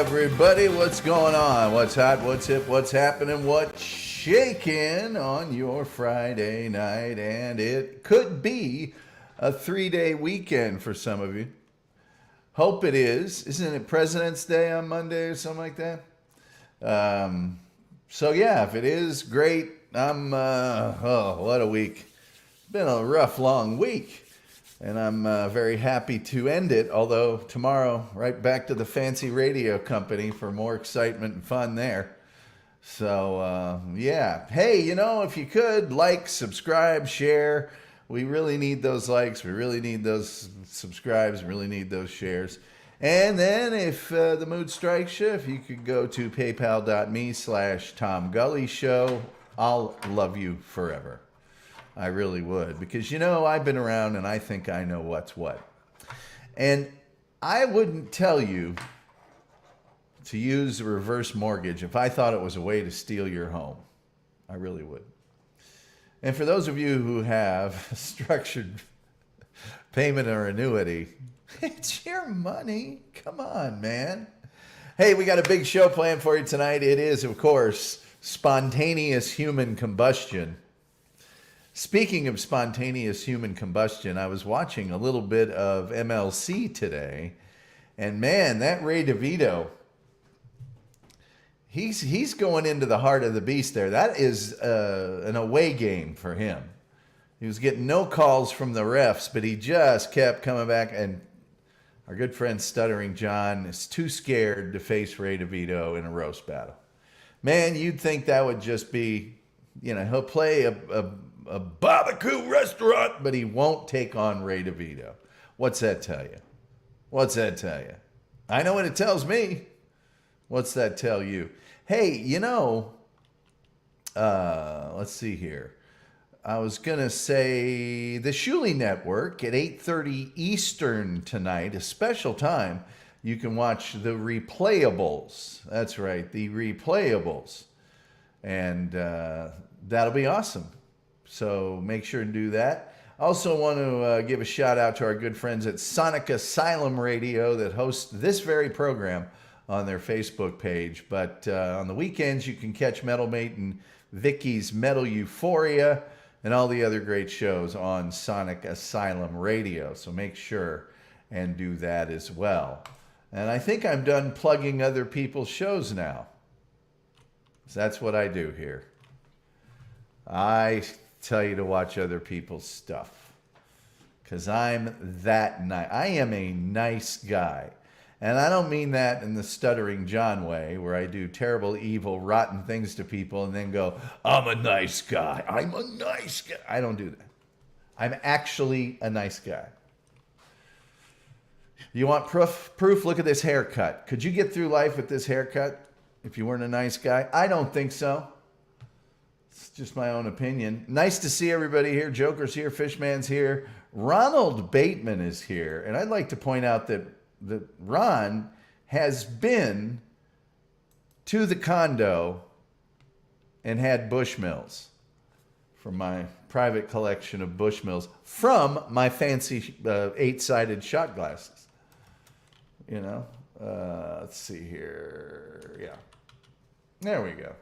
everybody, what's going on? What's hot, what's hip, what's happening, what's shaking on your Friday night? And it could be a 3-day weekend for some of you. Hope it is. Isn't it President's Day on Monday or something like that? So yeah, if it is, great. What a week. It's been a rough, long week. And I'm very happy to end it, although tomorrow, right back to the fancy radio company for more excitement and fun there. So, yeah. Hey, if you could, like, subscribe, share. We really need those likes. We really need those subscribes. We really need those shares. And then if the mood strikes you, if you could go to paypal.me/Tom Gully Show, I'll love you forever. I really would, because I've been around and I think I know what's what. And I wouldn't tell you to use a reverse mortgage if I thought it was a way to steal your home. I really would. And for those of you who have structured payment or annuity, it's your money. Come on, man. Hey, we got a big show planned for you tonight. It is, of course, spontaneous human combustion. Speaking of spontaneous human combustion, I was watching a little bit of MLC today, and man, that Ray DeVito, he's going into the heart of the beast there. That is an away game for him. He was getting no calls from the refs, but he just kept coming back, and our good friend Stuttering John is too scared to face Ray DeVito in a roast battle. Man, you'd think that would just be, he'll play a barbecue restaurant, but he won't take on Ray DeVito. What's that tell you? What's that tell you? I know what it tells me. What's that tell you? Hey, let's see here. I was going to say the Shuley Network at 8:30 Eastern tonight, a special time. You can watch the Replayables. That's right, the Replayables. And that'll be awesome. So make sure to do that. I also want to give a shout out to our good friends at Sonic Asylum Radio that host this very program on their Facebook page. But on the weekends, you can catch Metal Mate and Vicky's Metal Euphoria and all the other great shows on Sonic Asylum Radio. So make sure and do that as well. And I think I'm done plugging other people's shows now. So that's what I do here. I tell you to watch other people's stuff because I'm that nice. I am a nice guy. And I don't mean that in the Stuttering John way where I do terrible, evil, rotten things to people and then go, I'm a nice guy. I'm a nice guy. I don't do that. I'm actually a nice guy. You want proof? Look at this haircut. Could you get through life with this haircut if you weren't a nice guy? I don't think so. It's just my own opinion. Nice to see everybody here. Joker's here. Fishman's here. Ronald Bateman is here. And I'd like to point out that Ron has been to the condo and had Bushmills from my private collection of Bushmills from my fancy 8-sided shot glasses. Let's see here. Yeah. There we go.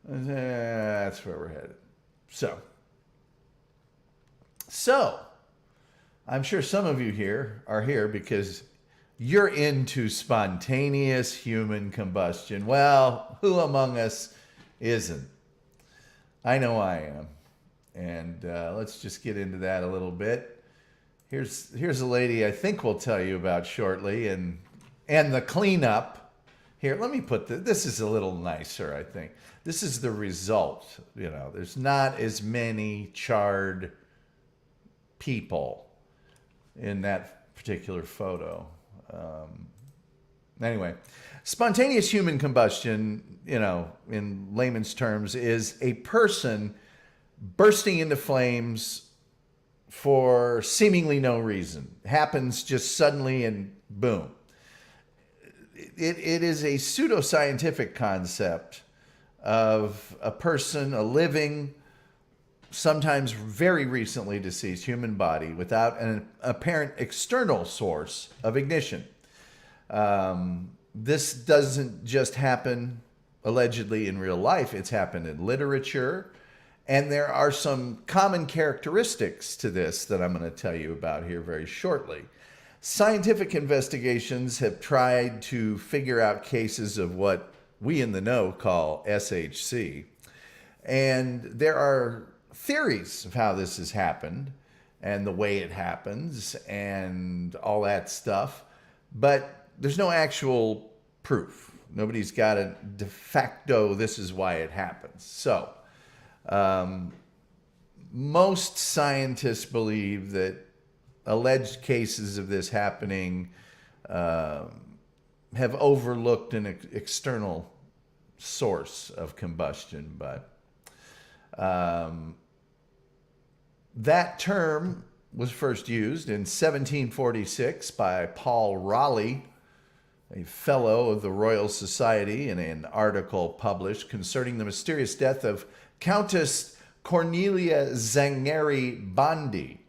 That's where we're headed. So, I'm sure some of you here are here because you're into spontaneous human combustion. Well, who among us isn't? I know I am. And let's just get into that a little bit. Here's a lady I think we'll tell you about shortly, and the cleanup. Here, let me put this is a little nicer, I think. This is the result. There's not as many charred people in that particular photo. Anyway, spontaneous human combustion, in layman's terms, is a person bursting into flames for seemingly no reason. Happens just suddenly and boom. It is a pseudoscientific concept of a person, a living, sometimes very recently deceased human body without an apparent external source of ignition. this doesn't just happen allegedly in real life, it's happened in literature. And there are some common characteristics to this that I'm going to tell you about here very shortly. Scientific investigations have tried to figure out cases of what we in the know call SHC. And there are theories of how this has happened and the way it happens and all that stuff. But there's no actual proof. Nobody's got a de facto, this is why it happens. So, most scientists believe that alleged cases of this happening have overlooked an external source of combustion, but that term was first used in 1746 by Paul Raleigh, a fellow of the Royal Society, in an article published concerning the mysterious death of Countess Cornelia Zangari Bondi.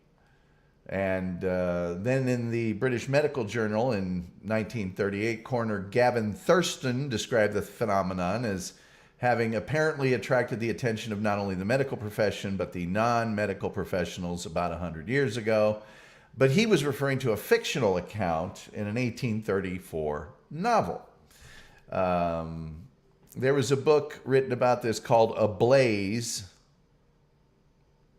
And then in the British Medical Journal in 1938, coroner Gavin Thurston described the phenomenon as having apparently attracted the attention of not only the medical profession, but the non-medical professionals about 100 years ago. But he was referring to a fictional account in an 1834 novel. There was a book written about this called Ablaze.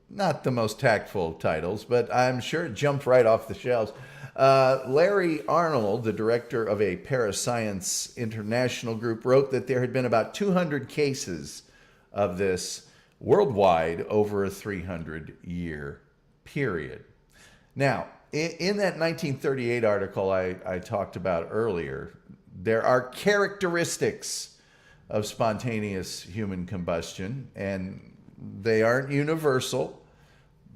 Not the most tactful titles, but I'm sure it jumped right off the shelves. Larry Arnold, the director of a parascience international group, wrote that there had been about 200 cases of this worldwide over a 300-year period. Now, in that 1938 article I talked about earlier, there are characteristics of spontaneous human combustion, and they aren't universal,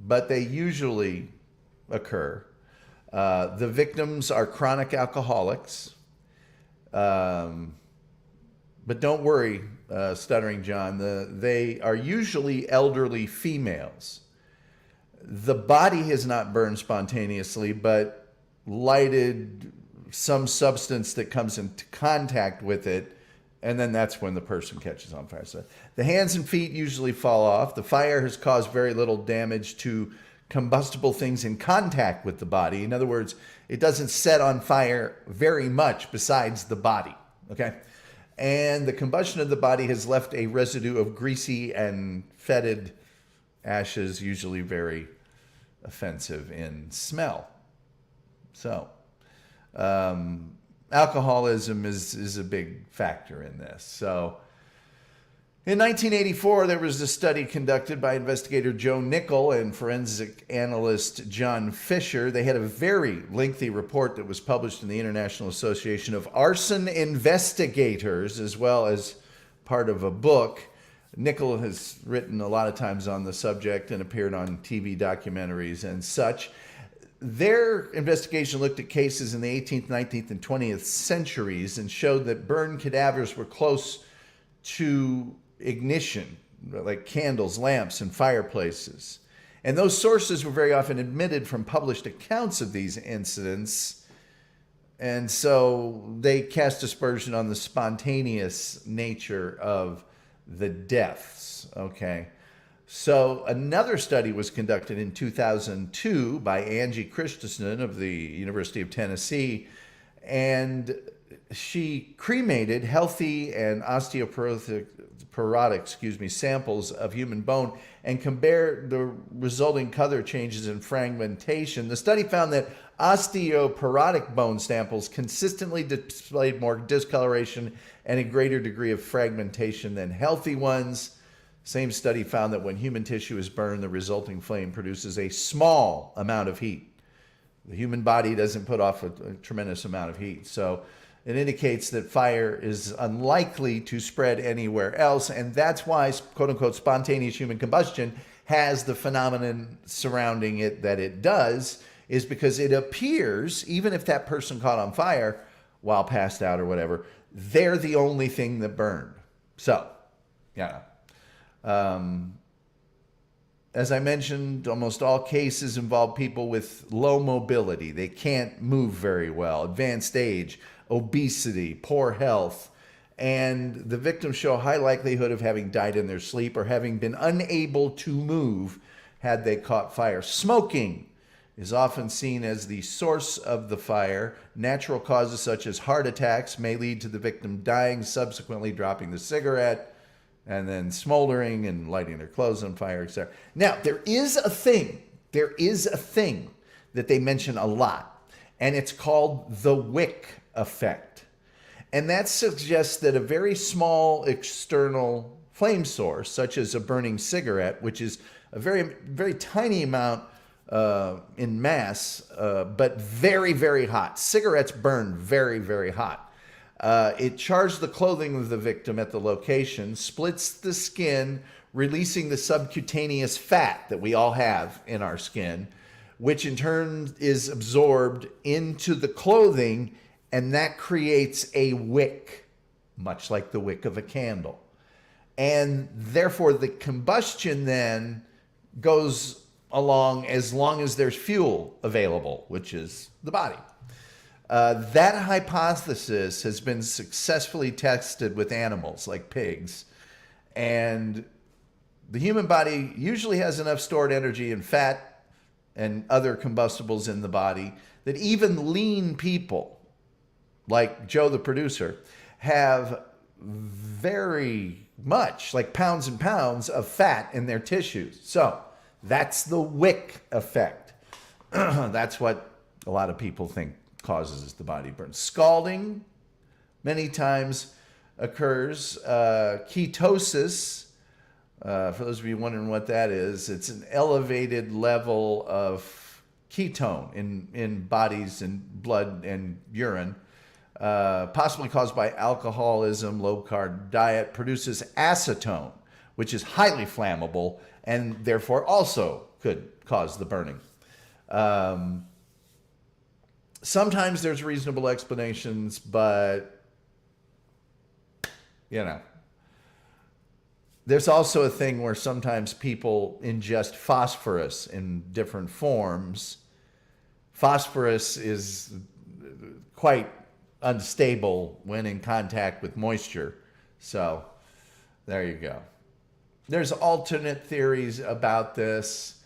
but they usually occur. The victims are chronic alcoholics. But don't worry, Stuttering John, they are usually elderly females. The body has not burned spontaneously, but lighted some substance that comes into contact with it, and then that's when the person catches on fire. So the hands and feet usually fall off. The fire has caused very little damage to combustible things in contact with the body. In other words, it doesn't set on fire very much besides the body, okay? And the combustion of the body has left a residue of greasy and fetid ashes, usually very offensive in smell. So, alcoholism is a big factor in this. So, in 1984, there was a study conducted by investigator Joe Nickel and forensic analyst John Fisher. They had a very lengthy report that was published in the International Association of Arson Investigators, as well as part of a book. Nickel has written a lot of times on the subject and appeared on TV documentaries and such. Their investigation looked at cases in the 18th, 19th, and 20th centuries and showed that burned cadavers were close to ignition, like candles, lamps, and fireplaces. And those sources were very often omitted from published accounts of these incidents. And so they cast aspersion on the spontaneous nature of the deaths, okay? So another study was conducted in 2002 by Angie Christensen of the University of Tennessee, and she cremated healthy and osteoporotic samples of human bone and compared the resulting color changes in fragmentation. The study found that osteoporotic bone samples consistently displayed more discoloration and a greater degree of fragmentation than healthy ones. Same study found that when human tissue is burned, the resulting flame produces a small amount of heat. The human body doesn't put off a tremendous amount of heat. So it indicates that fire is unlikely to spread anywhere else, and that's why, quote-unquote, spontaneous human combustion has the phenomenon surrounding it that it does, is because it appears, even if that person caught on fire while passed out or whatever, they're the only thing that burned. So, yeah. As I mentioned, almost all cases involve people with low mobility. They can't move very well, advanced age, obesity, poor health, and the victims show a high likelihood of having died in their sleep or having been unable to move had they caught fire. Smoking is often seen as the source of the fire. Natural causes such as heart attacks may lead to the victim dying, subsequently dropping the cigarette, and then smoldering and lighting their clothes on fire, etc. Now, there is a thing that they mention a lot, and it's called the wick effect. And that suggests that a very small external flame source, such as a burning cigarette, which is a very, very tiny amount in mass, but very, very hot. Cigarettes burn very, very hot. It charged the clothing of the victim at the location, splits the skin, releasing the subcutaneous fat that we all have in our skin, which in turn is absorbed into the clothing, and that creates a wick, much like the wick of a candle. And therefore, the combustion then goes along as long as there's fuel available, which is the body. That hypothesis has been successfully tested with animals like pigs. And the human body usually has enough stored energy and fat and other combustibles in the body that even lean people, like Joe the producer, have very much, like pounds and pounds of fat in their tissues. So that's the wick effect. That's what a lot of people think causes the body burn. Scalding many times occurs. Ketosis, for those of you wondering what that is, it's an elevated level of ketone in bodies and blood and urine, possibly caused by alcoholism. Low-carb diet produces acetone, which is highly flammable and therefore also could cause the burning. Sometimes there's reasonable explanations, but, you know. There's also a thing where sometimes people ingest phosphorus in different forms. Phosphorus is quite unstable when in contact with moisture. So there you go. There's alternate theories about this.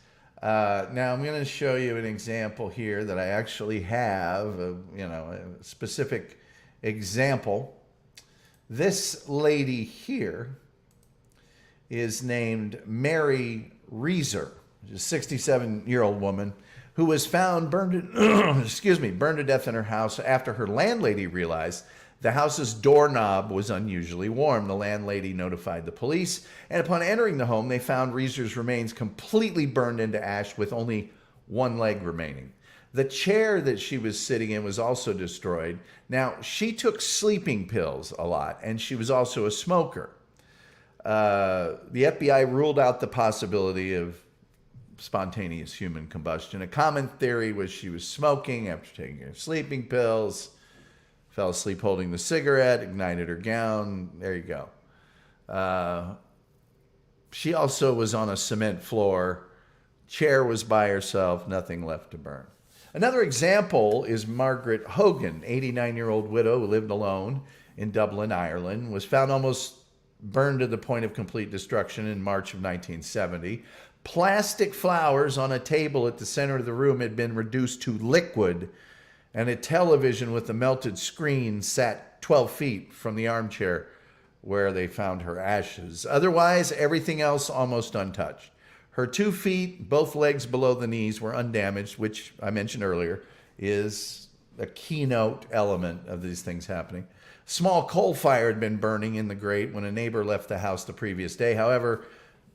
Now I'm going to show you an example here that I actually have, a specific example. This lady here is named Mary Reeser, a 67-year-old woman who was found burned to death in her house after her landlady realized the house's doorknob was unusually warm. The landlady notified the police, and upon entering the home, they found Reeser's remains completely burned into ash with only one leg remaining. The chair that she was sitting in was also destroyed. Now, she took sleeping pills a lot, and she was also a smoker. The FBI ruled out the possibility of spontaneous human combustion. A common theory was she was smoking after taking her sleeping pills, fell asleep holding the cigarette, ignited her gown. There you go. She also was on a cement floor. Chair was by herself, nothing left to burn. Another example is Margaret Hogan, 89-year-old widow who lived alone in Dublin, Ireland, was found almost burned to the point of complete destruction in March of 1970. Plastic flowers on a table at the center of the room had been reduced to liquid, and a television with a melted screen sat 12 feet from the armchair where they found her ashes. Otherwise, everything else almost untouched. Her 2 feet, both legs below the knees, were undamaged, which I mentioned earlier is a keynote element of these things happening. Small coal fire had been burning in the grate when a neighbor left the house the previous day. However,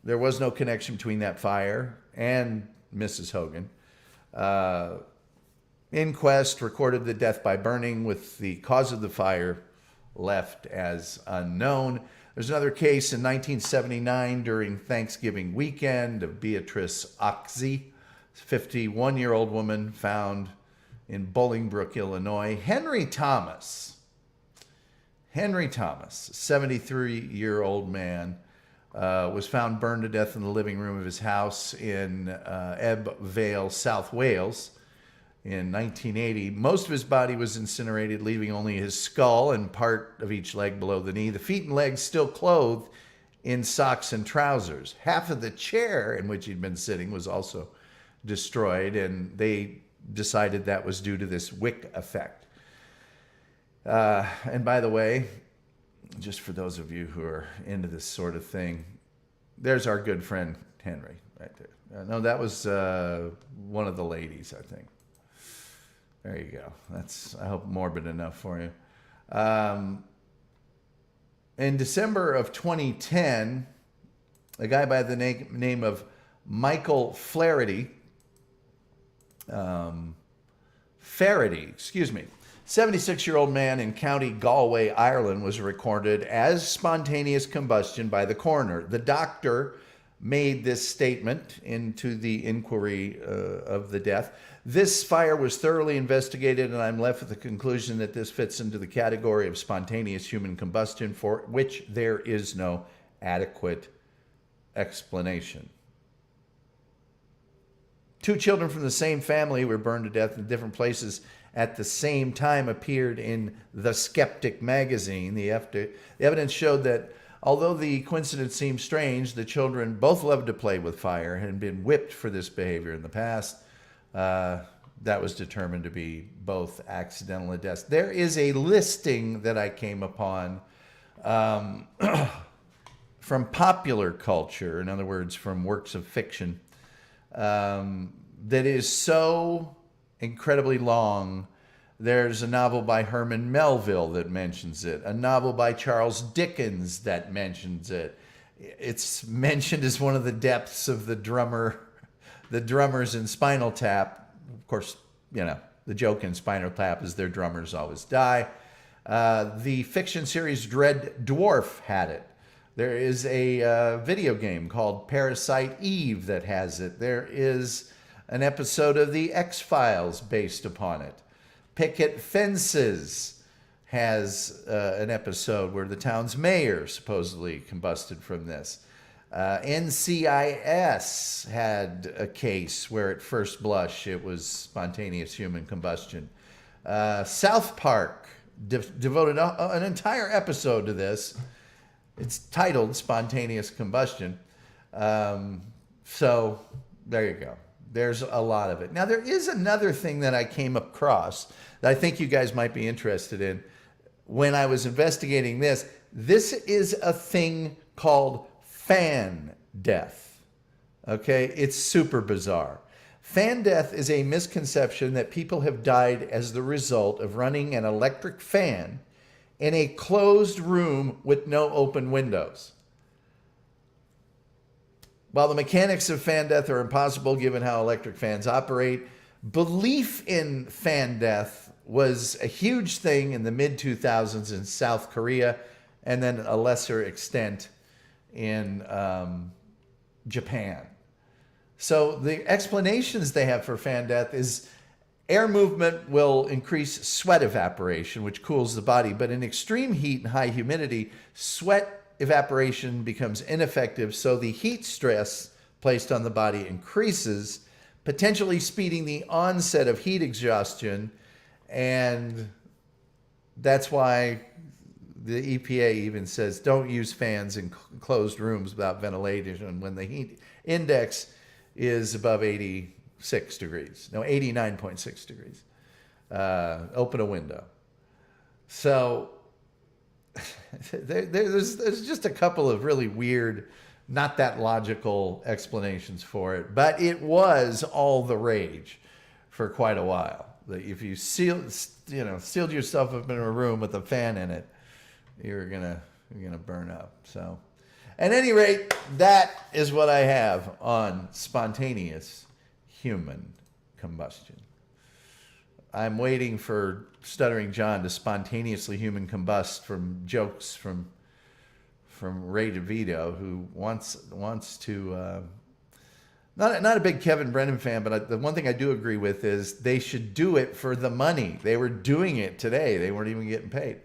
there was no connection between that fire and Mrs. Hogan. Inquest recorded the death by burning, with the cause of the fire left as unknown. There's another case in 1979 during Thanksgiving weekend of Beatrice Oxy, 51-year-old woman found in Bolingbrook, Illinois. Henry Thomas, 73-year-old man, was found burned to death in the living room of his house in Ebb Vale, South Wales, in 1980. Most of his body was incinerated, leaving only his skull and part of each leg below the knee. The feet and legs still clothed in socks and trousers. Half of the chair in which he'd been sitting was also destroyed, and they decided that was due to this wick effect. And by the way, just for those of you who are into this sort of thing, there's our good friend Henry right there. No, that was one of the ladies, I think. There you go. That's, I hope, morbid enough for you. In December of 2010, a guy by the name of Michael Flaherty, 76-year-old man in County Galway, Ireland, was recorded as spontaneous combustion by the coroner. The doctor made this statement into the inquiry of the death. This fire was thoroughly investigated, and I'm left with the conclusion that this fits into the category of spontaneous human combustion, for which there is no adequate explanation. 2 children from the same family were burned to death in different places at the same time, appeared in The Skeptic magazine. The evidence showed that although the coincidence seemed strange, the children both loved to play with fire and had been whipped for this behavior in the past. That was determined to be both accidental deaths. There is a listing that I came upon from popular culture, in other words, from works of fiction, that is so incredibly long. There's a novel by Herman Melville that mentions it, a novel by Charles Dickens that mentions it. It's mentioned as one of the depths of the drummers in Spinal Tap. Of course, you know, the joke in Spinal Tap is their drummers always die. The fiction series Dread Dwarf had it. There is a video game called Parasite Eve that has it. There is an episode of The X-Files based upon it. Picket Fences has an episode where the town's mayor supposedly combusted from this. NCIS had a case where at first blush it was spontaneous human combustion. South Park devoted an entire episode to this. It's titled Spontaneous Combustion. So there you go. There's a lot of it. Now, there is another thing that I came across that I think you guys might be interested in when I was investigating this. This is a thing called fan death. Okay? It's super bizarre. Fan death is a misconception that people have died as the result of running an electric fan in a closed room with no open windows. While the mechanics of fan death are impossible given how electric fans operate, belief in fan death was a huge thing in the mid-2000s in South Korea, and then a lesser extent in Japan. So the explanations they have for fan death is air movement will increase sweat evaporation, which cools the body, but in extreme heat and high humidity, sweat evaporation becomes ineffective, so the heat stress placed on the body increases, potentially speeding the onset of heat exhaustion, and that's why the EPA even says don't use fans in closed rooms without ventilation when the heat index is above 86 degrees. No, 89.6 degrees. Open a window. So there's just a couple of really weird, not that logical explanations for it, but it was all the rage for quite a while. That if you sealed yourself up in a room with a fan in it, you're gonna burn up. So, at any rate, that is what I have on spontaneous human combustion. I'm waiting for Stuttering John to spontaneously human combust from jokes from Ray DeVito, who wants to. Not a big Kevin Brennan fan, but the one thing I do agree with is they should do it for the money. They were doing it today. They weren't even getting paid.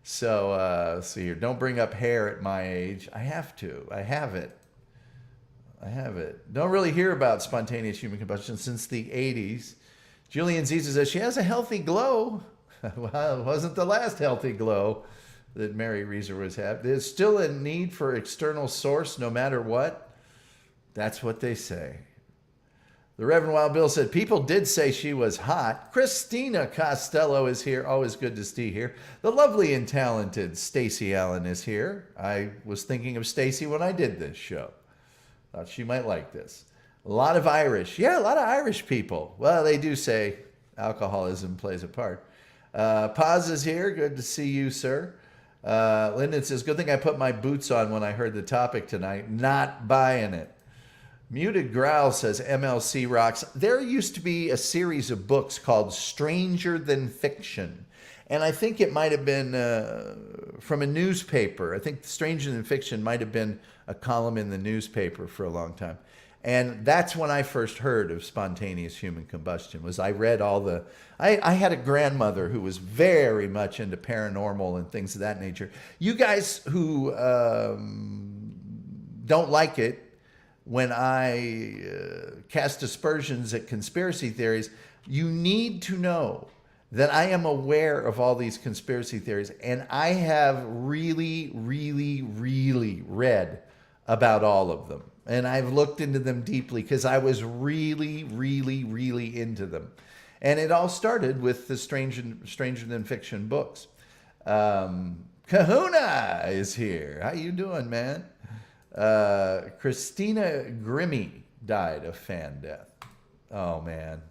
So see here, don't bring up hair at my age. I have to. I have it. Don't really hear about spontaneous human combustion since the 80s. Julian Ziza says she has a healthy glow. Well, it wasn't the last healthy glow that Mary Reeser was having. There's still a need for external source no matter what. That's what they say. The Reverend Wild Bill said, people did say she was hot. Christina Costello is here. Always good to see here. The lovely and talented Stacy Allen is here. I was thinking of Stacy when I did this show. Thought she might like this. A lot of Irish. Yeah, a lot of Irish people. Well, they do say alcoholism plays a part. Paz is here. Good to see you, sir. Lyndon says, good thing I put my boots on when I heard the topic tonight. Not buying it. Muted Growl says, MLC rocks. There used to be a series of books called Stranger Than Fiction. And I think it might have been from a newspaper. I think Stranger Than Fiction might have been a column in the newspaper for a long time. And that's when I first heard of spontaneous human combustion. Was I read all the... I had a grandmother who was very much into paranormal and things of that nature. You guys who don't like it, when I cast aspersions at conspiracy theories, you need to know that I am aware of all these conspiracy theories, and I have really, really, really read about all of them. And I've looked into them deeply because I was really, really, really into them. And it all started with the Stranger Than Fiction books. Kahuna is here. How you doing, man? Christina Grimmie died of fan death. Oh, man.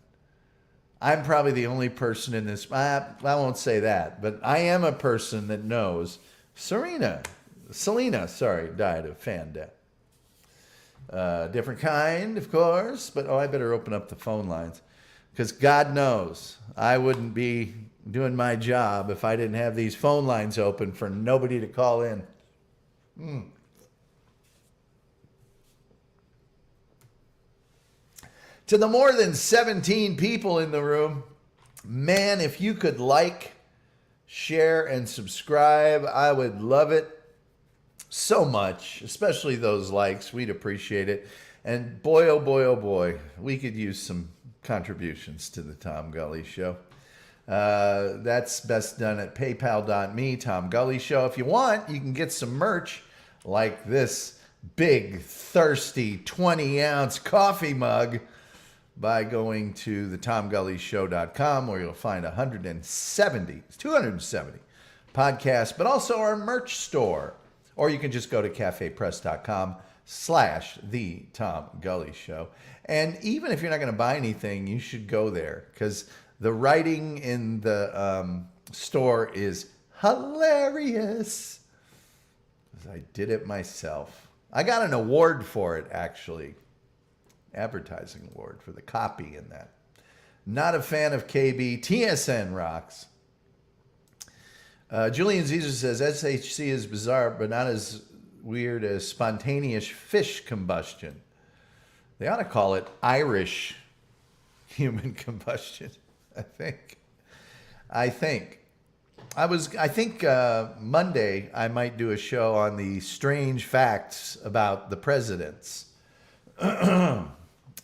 I'm probably the only person in this. I won't say that, but I am a person that knows Selena, died of fan death. Different kind, of course, but I better open up the phone lines because God knows I wouldn't be doing my job if I didn't have these phone lines open for nobody to call in. To the more than 17 people in the room, man, if you could like, share, and subscribe, I would love it so much, especially those likes. We'd appreciate it. And boy, oh boy, oh boy, we could use some contributions to the Tom Gully Show. That's best done at paypal.me, Tom Gully Show. If you want, you can get some merch like this big, thirsty 20-ounce coffee mug by going to the TomGullyShow.com, where you'll find 270 podcasts, but also our merch store. Or you can just go to cafepress.com/The Tom Gully Show. And even if you're not going to buy anything, you should go there because the writing in the store is hilarious. I did it myself. I got an award for it, actually. Advertising award for the copy in that. Not a fan of KB. TSN rocks. Julian Caesar says SHC is bizarre, but not as weird as spontaneous fish combustion. They ought to call it Irish human combustion. I think Monday I might do a show on the strange facts about the presidents.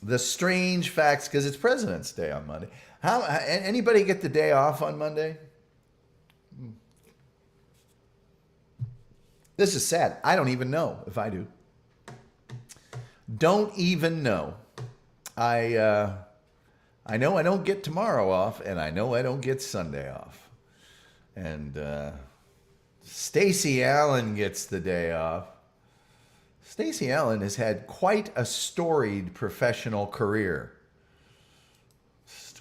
The strange facts, because it's President's Day on Monday. Anybody get the day off on Monday? This is sad. I don't even know if I do. Don't even know. I know I don't get tomorrow off, and I know I don't get Sunday off. And Stacy Allen gets the day off. Stacy Allen has had quite a storied professional career.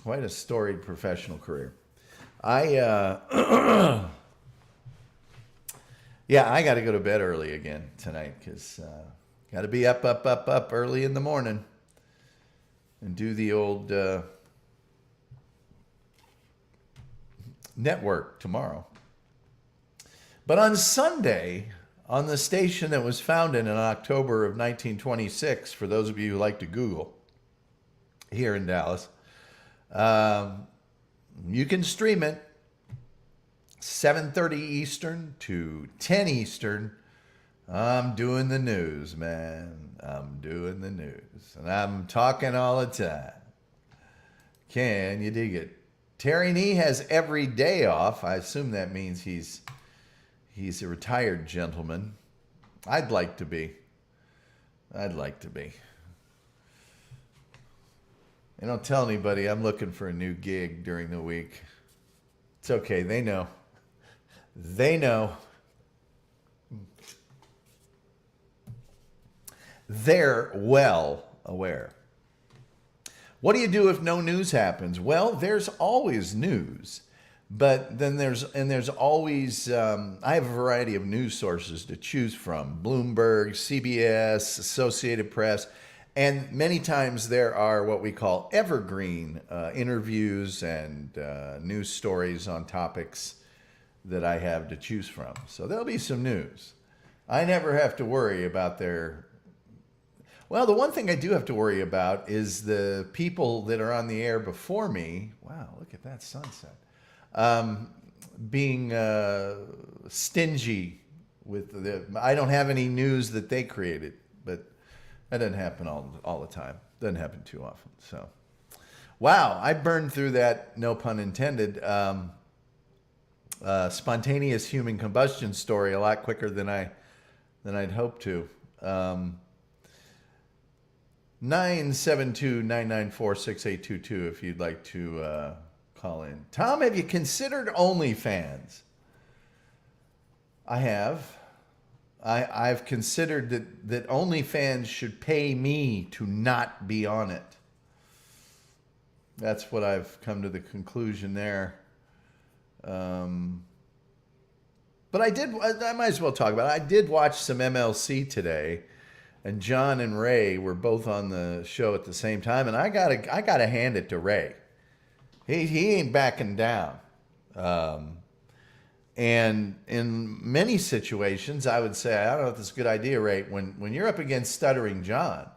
Quite a storied professional career. I got to go to bed early again tonight because got to be up early in the morning and do the old network tomorrow. But on Sunday, on the station that was founded in October of 1926, for those of you who like to Google, here in Dallas, you can stream it 7:30 Eastern to 10 Eastern. I'm doing the news, man. I'm doing the news. And I'm talking all the time. Can you dig it? Terry Nee has every day off. I assume that means he's a retired gentleman. I'd like to be. I'd like to be. And don't tell anybody I'm looking for a new gig during the week. It's okay. They know. They know. They're well aware. What do you do if no news happens? Well, there's always news. But then there's always, I have a variety of news sources to choose from. Bloomberg, CBS, Associated Press. And many times there are what we call evergreen interviews and news stories on topics that I have to choose from. So there'll be some news. I never have to worry about their... Well, the one thing I do have to worry about is the people that are on the air before me. Wow, look at that sunset. Being stingy with I don't have any news that they created, but that doesn't happen all the time. Doesn't happen too often. So, wow, I burned through that, no pun intended, spontaneous human combustion story a lot quicker than I'd hoped to. 972-994-6822 if you'd like to call in. Tom, have you considered OnlyFans? I have. I've considered that OnlyFans should pay me to not be on it. That's what I've come to the conclusion there. But I might as well talk about it. I did watch some MLC today. And John and Ray were both on the show at the same time, and I gotta hand it to Ray. He ain't backing down. And in many situations, I would say, I don't know if this is a good idea, Ray, when you're up against Stuttering John.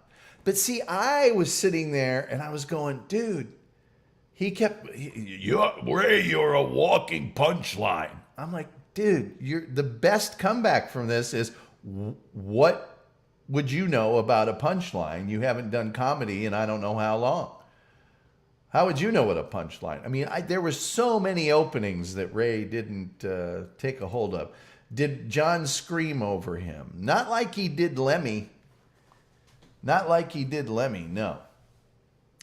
But see, I was sitting there and I was going, dude, Ray, you're a walking punchline. I'm like, dude, the best comeback from this is what would you know about a punchline? You haven't done comedy in I don't know how long. How would you know what a punchline? I mean, there were so many openings that Ray didn't take a hold of. Did John scream over him? Not like he did Lemme. No.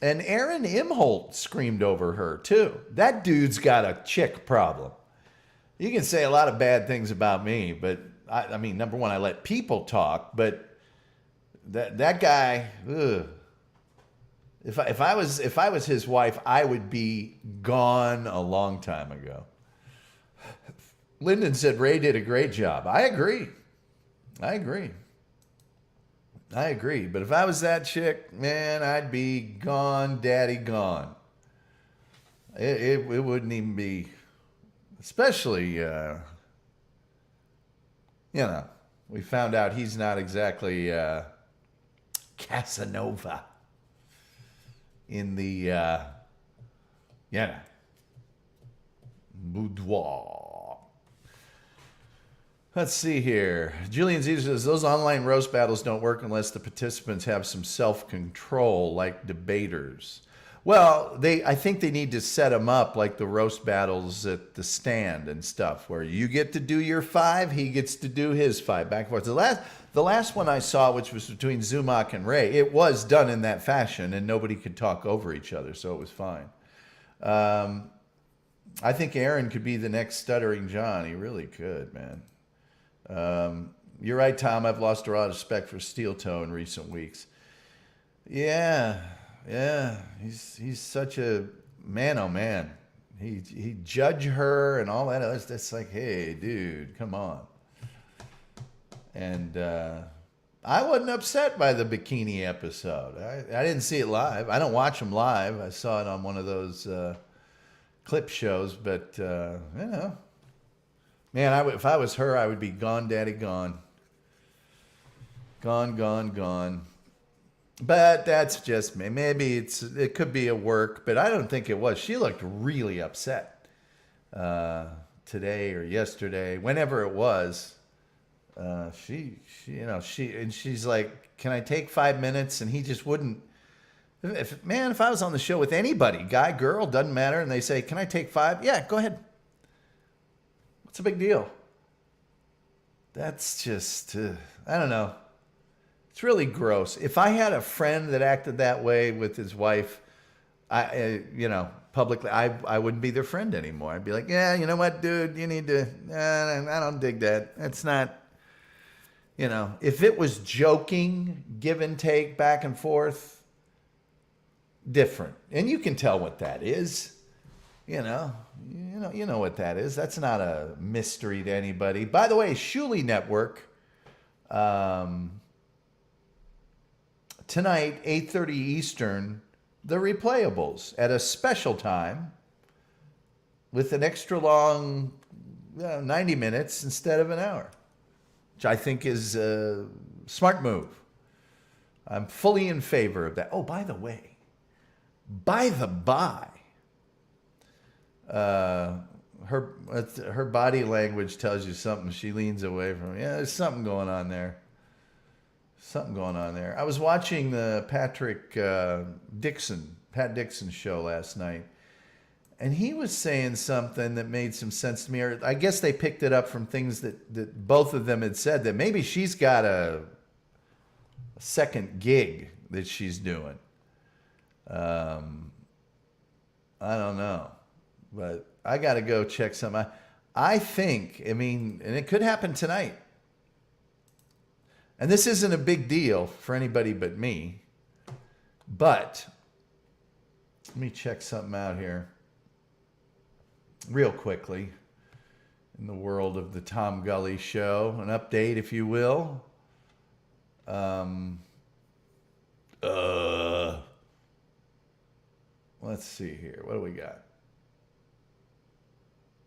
And Aaron Imholt screamed over her, too. That dude's got a chick problem. You can say a lot of bad things about me, but I mean, number one, I let people talk, but that guy, ugh. If I was his wife, I would be gone a long time ago. Lyndon said Ray did a great job. I agree. But if I was that chick, man, I'd be gone, daddy, gone. It wouldn't even be, especially, we found out he's not exactly Casanova in the boudoir. Let's see here. Julian Z says those online roast battles don't work unless the participants have some self-control, like debaters. Well, I think they need to set them up like the roast battles at the stand and stuff, where you get to do your 5, he gets to do his 5, back and forth. The last one I saw, which was between Zumock and Ray, it was done in that fashion, and nobody could talk over each other, so it was fine. I think Aaron could be the next Stuttering John. He really could, man. You're right, Tom. I've lost a lot of respect for Steel Toe in recent weeks. Yeah. He's such a man, oh man. He judge her and all that. That's like, hey, dude, come on. And I wasn't upset by the bikini episode. I didn't see it live. I don't watch them live. I saw it on one of those clip shows. But, man, if I was her, I would be gone, daddy, gone. Gone. But that's just me. Maybe it could be a work, but I don't think it was. She looked really upset today or yesterday, whenever it was. She's like, can I take 5 minutes? And he just wouldn't If I was on the show with anybody, guy, girl, doesn't matter, and they say, "Can I take 5?" Yeah, go ahead. What's the big deal? That's just, I don't know. It's really gross. If I had a friend that acted that way with his wife, publicly, I wouldn't be their friend anymore. I'd be like, yeah, you know what, dude, you need to, I don't dig that. It's not, if it was joking, give and take, back and forth, different. And you can tell what that is. You know what that is. That's not a mystery to anybody. By the way, Shuli Network, tonight, 8:30 Eastern, the replayables at a special time with an extra long 90 minutes instead of an hour, which I think is a smart move. I'm fully in favor of that. Oh, by the way, her body language tells you something. She leans away from it. Yeah, there's something going on there. I was watching the Pat Dixon show last night, and he was saying something that made some sense to me. Or I guess they picked it up from things that both of them had said, that maybe she's got a second gig that she's doing. I don't know, but I got to go check some. I think, and it could happen tonight. And this isn't a big deal for anybody but me, but let me check something out here real quickly in the world of the Tom Gully Show. An update, if you will. Let's see here. What do we got?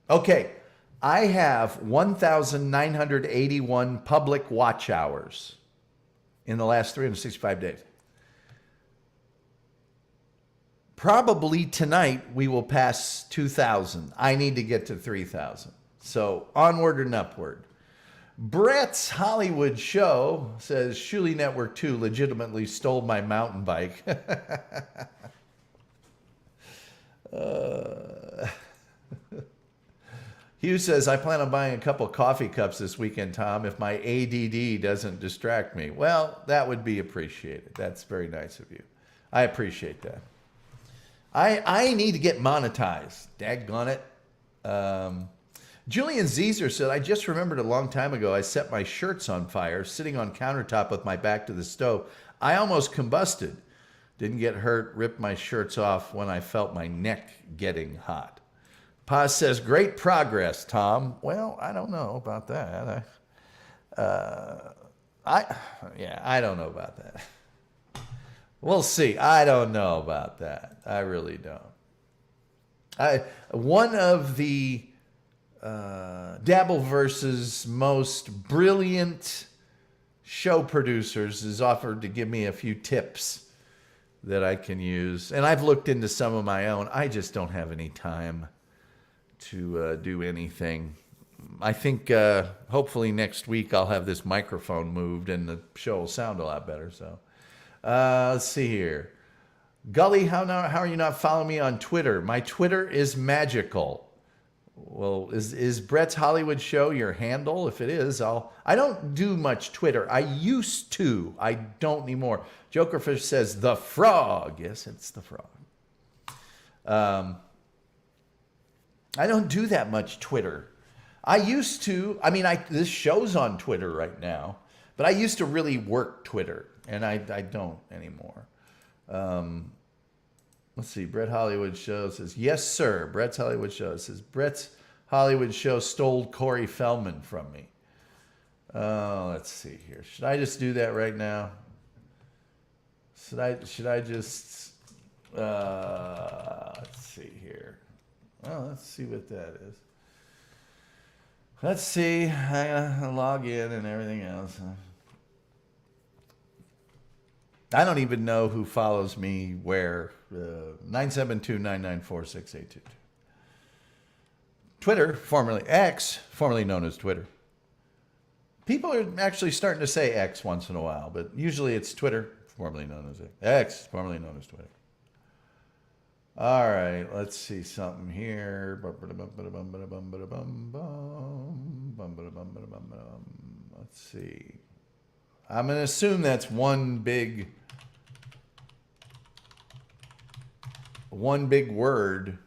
Okay. I have 1,981 public watch hours in the last 365 days. Probably tonight we will pass 2,000. I need to get to 3,000. So onward and upward. Brett's Hollywood Show says Shuli Network 2 legitimately stole my mountain bike. Hugh says, I plan on buying a couple coffee cups this weekend, Tom, if my ADD doesn't distract me. Well, that would be appreciated. That's very nice of you. I appreciate that. I need to get monetized. Daggone it. Julian Zeezer said, I just remembered a long time ago I set my shirts on fire sitting on countertop with my back to the stove. I almost combusted. Didn't get hurt, ripped my shirts off when I felt my neck getting hot. Paz says, great progress, Tom. Well, I don't know about that. I don't know about that. We'll see. I don't know about that. I really don't. One of the Dabbleverse's most brilliant show producers has offered to give me a few tips that I can use. And I've looked into some of my own. I just don't have any time to do anything. I think hopefully next week I'll have this microphone moved and the show will sound a lot better. So let's see here. Gully, how are you not following me on Twitter? My Twitter is magical. Well, is Brett's Hollywood Show your handle? If it is, I don't do much Twitter. I used to. I don't anymore. Jokerfish says the frog. Yes, it's the frog. I don't do that much Twitter. I used to. This show's on Twitter right now, but I used to really work Twitter, and I don't anymore. Let's see. Brett Hollywood Show says, yes, sir. Brett's Hollywood Show says, Brett's Hollywood Show stole Corey Feldman from me. Let's see here. Should I just do that right now? Should I just, let's see here. Well, let's see what that is. Let's see. I gotta log in and everything else. I don't even know who follows me where. 972-994-6822. Twitter, formerly X, formerly known as Twitter. People are actually starting to say X once in a while, but usually it's Twitter, formerly known as X, formerly known as Twitter. All right, let's see something here. Let's see. I'm going to assume that's one big word.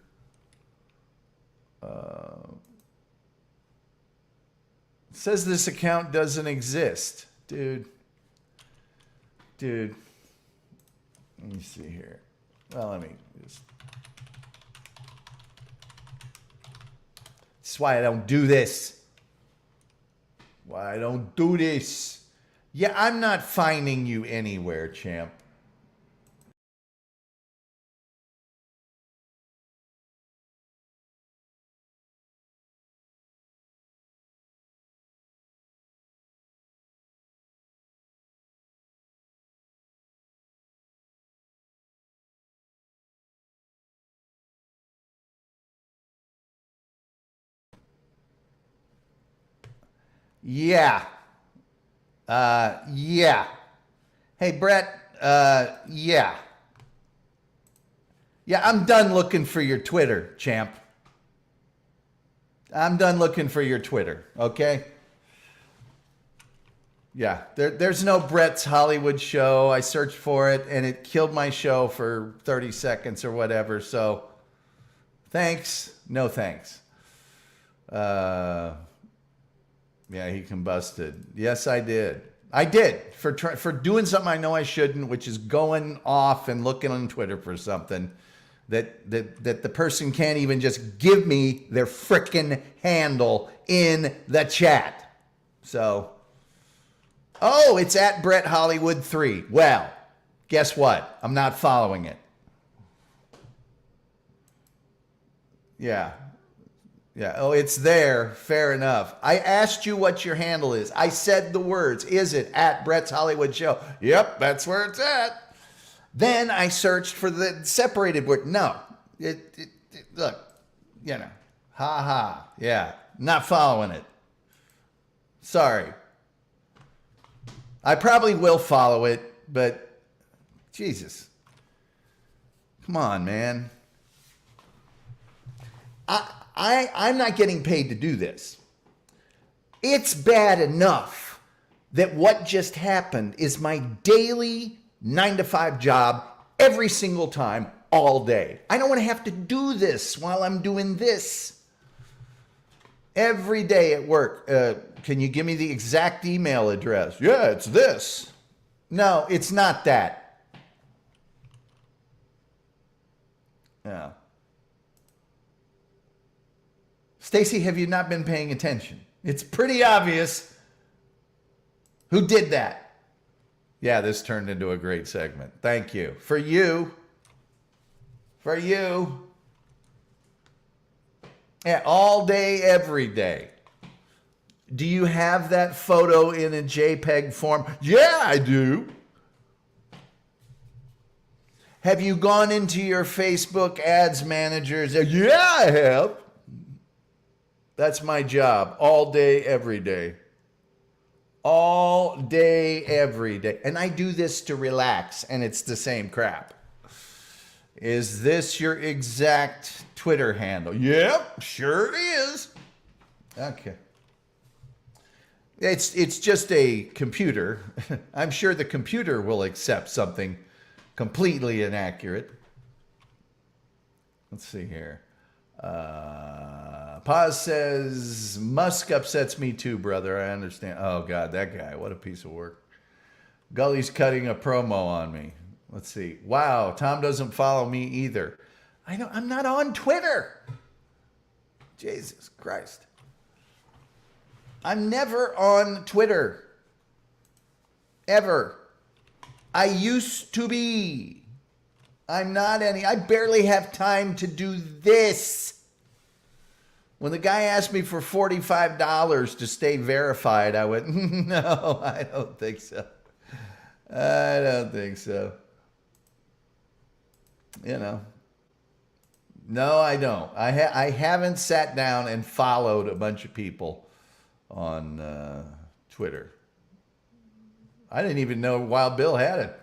It says this account doesn't exist. Dude. Let me see here. Well, let me just... That's why I don't do this. Why I don't do this. Yeah, I'm not finding you anywhere, champ. Yeah. Yeah. Hey, Brett. Yeah. Yeah, I'm done looking for your Twitter, champ. I'm done looking for your Twitter, okay? Yeah, there's no Brett's Hollywood show. I searched for it, and it killed my show for 30 seconds or whatever, so thanks. No thanks. Yeah, he combusted. Yes, I did. I did for doing something I know I shouldn't, which is going off and looking on Twitter for something that the person can't even just give me their frickin' handle in the chat. So, oh, it's at Brett Hollywood 3. Well, guess what? I'm not following it. Yeah. Yeah, oh, it's there. Fair enough. I asked you what your handle is. I said the words. Is it at Brett's Hollywood Show? Yep, that's where it's at. Then I searched for the separated word. No, look, you know, ha ha. Yeah, not following it. Sorry. I probably will follow it, but Jesus. Come on, man. I'm not getting paid to do this. It's bad enough that what just happened is my daily 9-to-5 job every single time, all day. I don't want to have to do this while I'm doing this. Every day at work. Can you give me the exact email address? Yeah, it's this. No, it's not that. Yeah. Stacy, have you not been paying attention? It's pretty obvious who did that. Yeah, this turned into a great segment. Thank you. For you. For you. Yeah, all day, every day. Do you have that photo in a JPEG form? Yeah, I do. Have you gone into your Facebook ads managers? Yeah, I have. That's my job. All day, every day. All day, every day. And I do this to relax, and it's the same crap. Is this your exact Twitter handle? Yep, sure it is. Okay. It's just a computer. I'm sure the computer will accept something completely inaccurate. Let's see here. Paz says, Musk upsets me too, brother. I understand. Oh, God, that guy. What a piece of work. Gully's cutting a promo on me. Let's see. Wow, Tom doesn't follow me either. I'm not on Twitter. Jesus Christ. I'm never on Twitter. Ever. I used to be. I'm not any. I barely have time to do this. When the guy asked me for $45 to stay verified, I went, no, I don't think so. I don't think so. You know. No, I don't. I haven't sat down and followed a bunch of people on Twitter. I didn't even know Wild Bill had a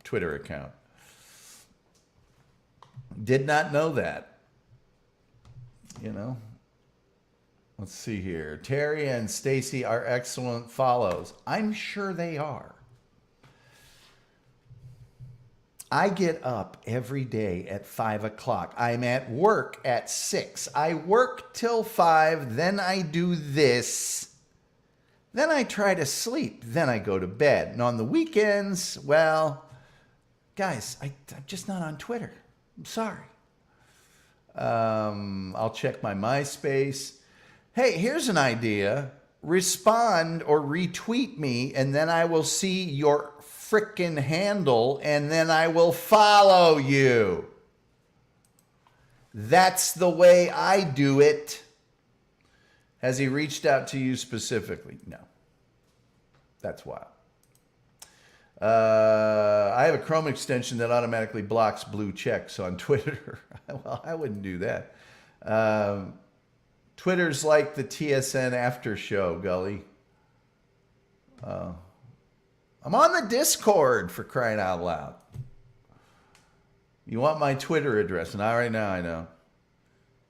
Twitter account. Did not know that. You know. Let's see here. Terry and Stacy are excellent follows. I'm sure they are. I get up every day at 5 o'clock. I'm at work at 6. I work till 5. Then I do this. Then I try to sleep. Then I go to bed. And on the weekends, well, guys, I'm just not on Twitter. I'm sorry. I'll check my MySpace. Hey, here's an idea. Respond or retweet me, and then I will see your frickin' handle, and then I will follow you. That's the way I do it. Has he reached out to you specifically? No. That's wild. I have a Chrome extension that automatically blocks blue checks on Twitter. Well, I wouldn't do that. Twitter's like the TSN after show, Gully. I'm on the Discord, for crying out loud. You want my Twitter address? Not right now, I know.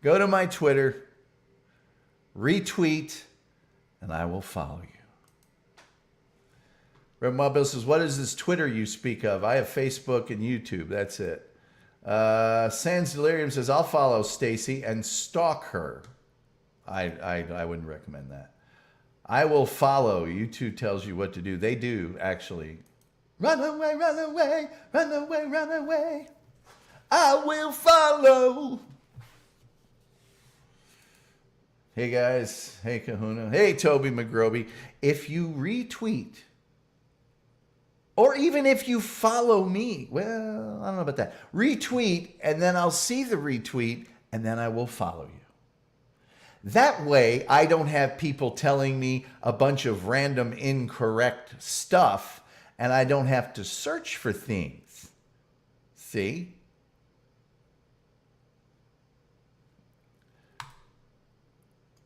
Go to my Twitter, retweet, and I will follow you. Red Mobile says, what is this Twitter you speak of? I have Facebook and YouTube. That's it. Sans Delirium says, I'll follow Stacy and stalk her. I wouldn't recommend that. I will follow. YouTube tells you what to do. They do, actually. Run away, run away, run away, run away. I will follow. Hey, guys. Hey, Kahuna. Hey, Toby McGroby. If you retweet, or even if you follow me, well, I don't know about that. Retweet, and then I'll see the retweet, and then I will follow you. That way, I don't have people telling me a bunch of random incorrect stuff, and I don't have to search for things. See?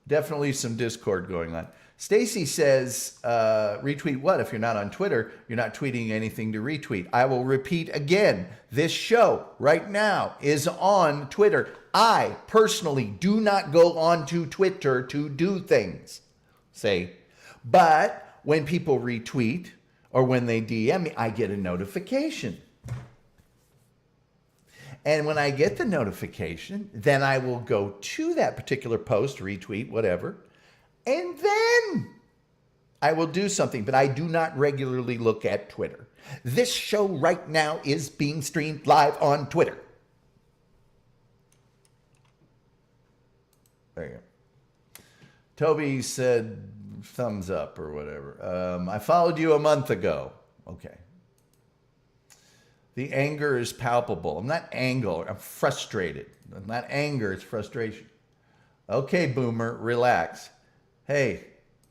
Definitely some Discord going on. Stacy says, retweet what? If you're not on Twitter, you're not tweeting anything to retweet. I will repeat again. This show right now is on Twitter. I personally do not go onto Twitter to do things. Say, but when people retweet or when they DM me, I get a notification. And when I get the notification, then I will go to that particular post, retweet, whatever, and then I will do something, but I do not regularly look at Twitter. This show right now is being streamed live on Twitter. There you go. Toby said thumbs up or whatever. I followed you a month ago. Okay. The anger is palpable. I'm not angry. I'm frustrated. I'm not anger. It's frustration. Okay, Boomer, relax. Hey,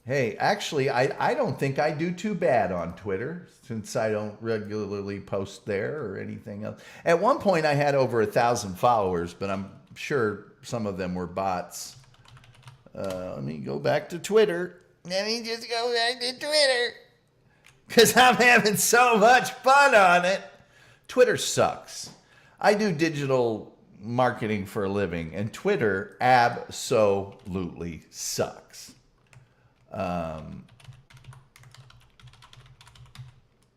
actually, I don't think I do too bad on Twitter since I don't regularly post there or anything else. At one point, I had over 1,000 followers, but I'm sure some of them were bots. Let me go back to Twitter. Let me just go back to Twitter because I'm having so much fun on it. Twitter sucks. I do digital marketing for a living, and Twitter absolutely sucks.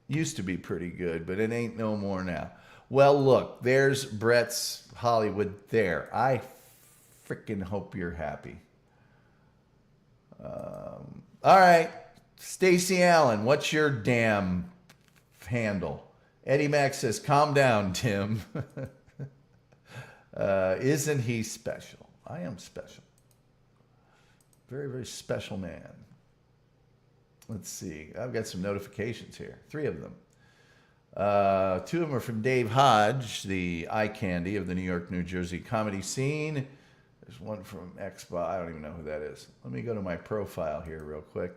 Used to be pretty good, but it ain't no more now. Well, look, there's Brett's Hollywood there. I freaking hope you're happy. All right, Stacey Allen, what's your damn handle? Eddie Mack says, calm down, Tim. Isn't he special? I am special. Very, very special man. Let's see. I've got some notifications here. 3 of them. 2 of them are from Dave Hodge, the eye candy of the New York, New Jersey comedy scene. There's one from Xbox. I don't even know who that is. Let me go to my profile here real quick.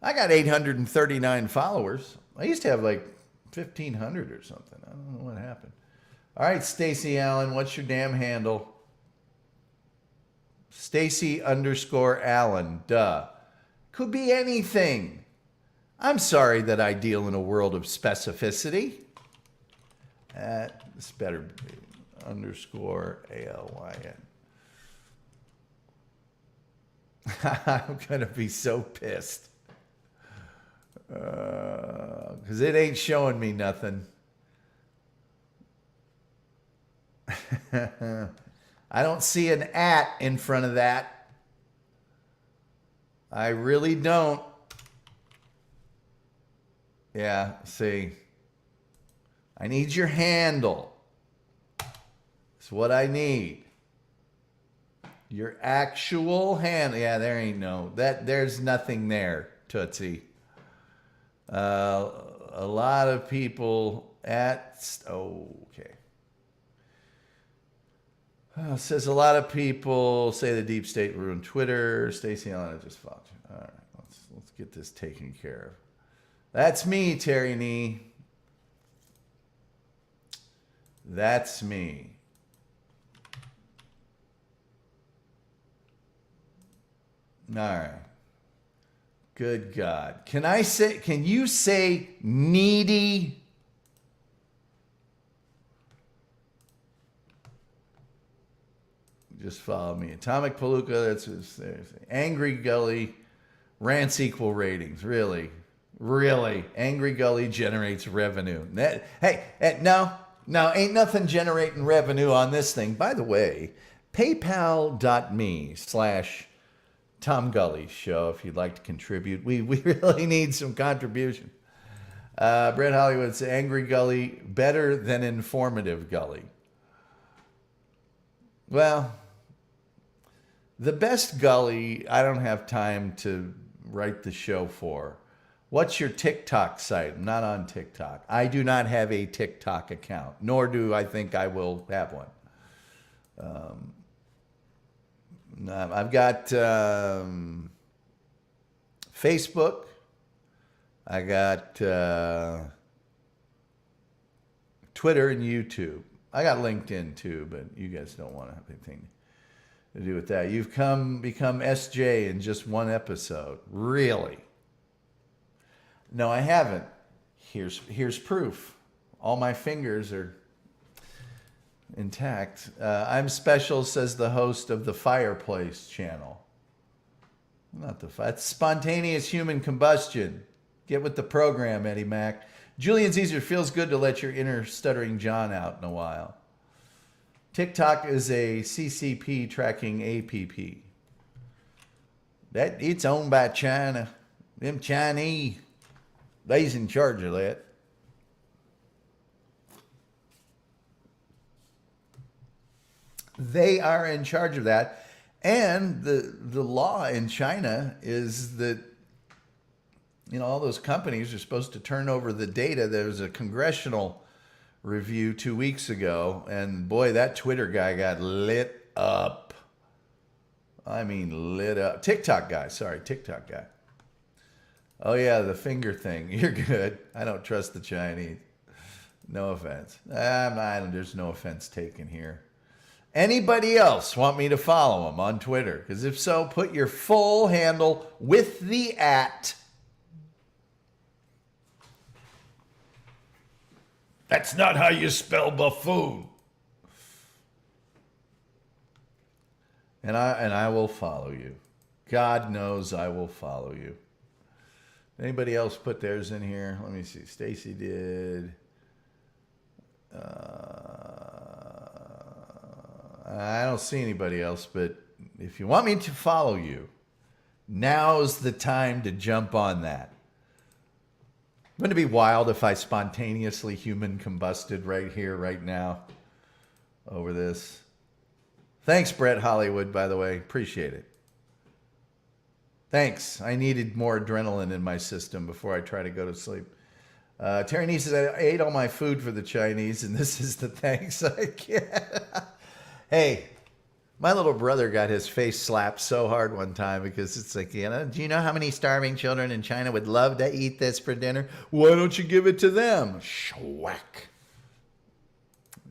I got 839 followers. I used to have like 1,500 or something. I don't know what happened. All right, Stacey Allen, what's your damn handle? Stacy_Allen, duh. Could be anything. I'm sorry that I deal in a world of specificity. This better be underscore ALYN. I'm going to be so pissed. Because it ain't showing me nothing. I don't see an @ in front of that. I really don't. Yeah, see. I need your handle. That's what I need. Your actual handle. Yeah, there ain't no. There's nothing there, Tootsie. A lot of people okay. Says a lot of people say the deep state ruined Twitter. Stacey Allen just followed you. All right, let's get this taken care of. That's me, Terry Nee. That's me. All right. Good God. Can you say needy? Just follow me. Atomic Palooka, that's Angry Gully, rants equal ratings. Really? Angry Gully generates revenue. No, ain't nothing generating revenue on this thing. By the way, paypal.me/Tom Gully Show if you'd like to contribute. We really need some contribution. Brett Hollywood says Angry Gully better than informative Gully. Well, the best Gully I don't have time to write the show for. What's your TikTok site? I'm not on TikTok. I do not have a TikTok account, nor do I think I will have one. I've got Facebook. I got Twitter and YouTube. I got LinkedIn too, but you guys don't want to have anything to do with that. You've become SJ in just one episode. Really? No, I haven't. Here's proof. All my fingers are intact. I'm special, says the host of the Fireplace channel. Not that's spontaneous human combustion. Get with the program, Eddie Mac. Julian Caesar, feels good to let your inner stuttering John out in a while. TikTok is a CCP tracking APP. It's owned by China. Them Chinese, they's in charge of that. They are in charge of that. And the law in China is that, all those companies are supposed to turn over the data. There was a congressional review 2 weeks ago, and boy, that Twitter guy got lit up. I mean, lit up. TikTok guy. Oh, yeah, the finger thing. You're good. I don't trust the Chinese. No offense. There's no offense taken here. Anybody else want me to follow him on Twitter? Because if so, put your full handle with the @. That's not how you spell buffoon. And I will follow you. God knows I will follow you. Anybody else put theirs in here? Let me see. Stacy did. I don't see anybody else, but if you want me to follow you, now's the time to jump on that. Wouldn't it be wild if I spontaneously human combusted right here, right now, over this? Thanks, Brett Hollywood, by the way. Appreciate it. Thanks. I needed more adrenaline in my system before I try to go to sleep. Terry Nee says, I ate all my food for the Chinese, and this is the thanks I get. Hey, my little brother got his face slapped so hard one time because it's like, do you know how many starving children in China would love to eat this for dinner? Why don't you give it to them? Schwack.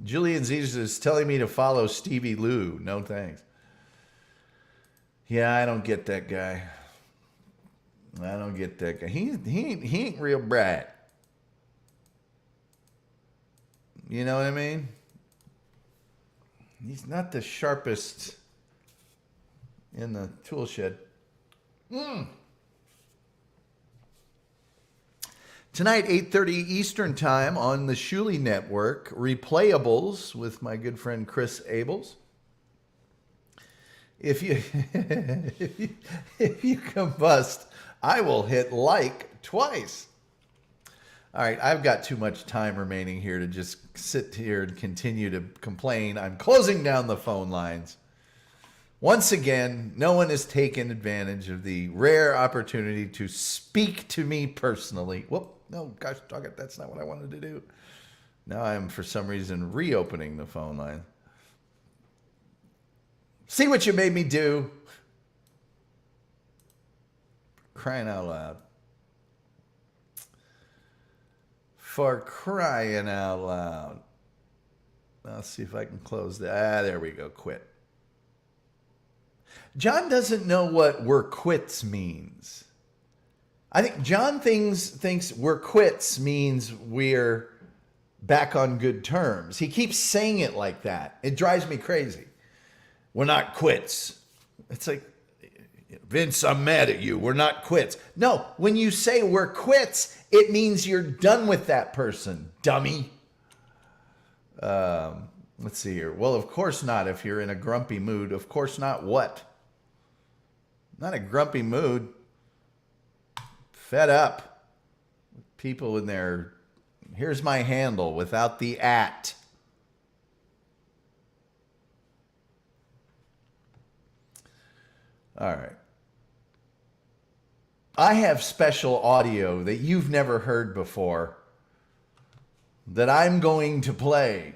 Julian Caesar is telling me to follow Stevie Lou. No thanks. Yeah, I don't get that guy. He ain't real bright. You know what I mean? He's not the sharpest in the tool shed. Tonight, 8:30 Eastern Time on the Shuley Network, Replayables with my good friend Chris Abels. If you if you combust, I will hit like twice. All right, I've got too much time remaining here to just sit here and continue to complain. I'm closing down the phone lines. Once again, no one has taken advantage of the rare opportunity to speak to me personally. Whoop, no, gosh, dog it, that's not what I wanted to do. Now I'm, for some reason, reopening the phone line. See what you made me do? Crying out loud. For crying out loud. I'll see if I can close that. There we go, quit. John doesn't know what "we're quits" means. I think John thinks "we're quits" means we're back on good terms. He keeps saying it like that. It drives me crazy. We're not quits. It's like, Vince, I'm mad at you. We're not quits. No, when you say "we're quits," it means you're done with that person, dummy. Let's see here. Well, of course not if you're in a grumpy mood. Of course not what? Not a grumpy mood. Fed up. People in there. Here's my handle without the at. All right. I have special audio that you've never heard before that I'm going to play.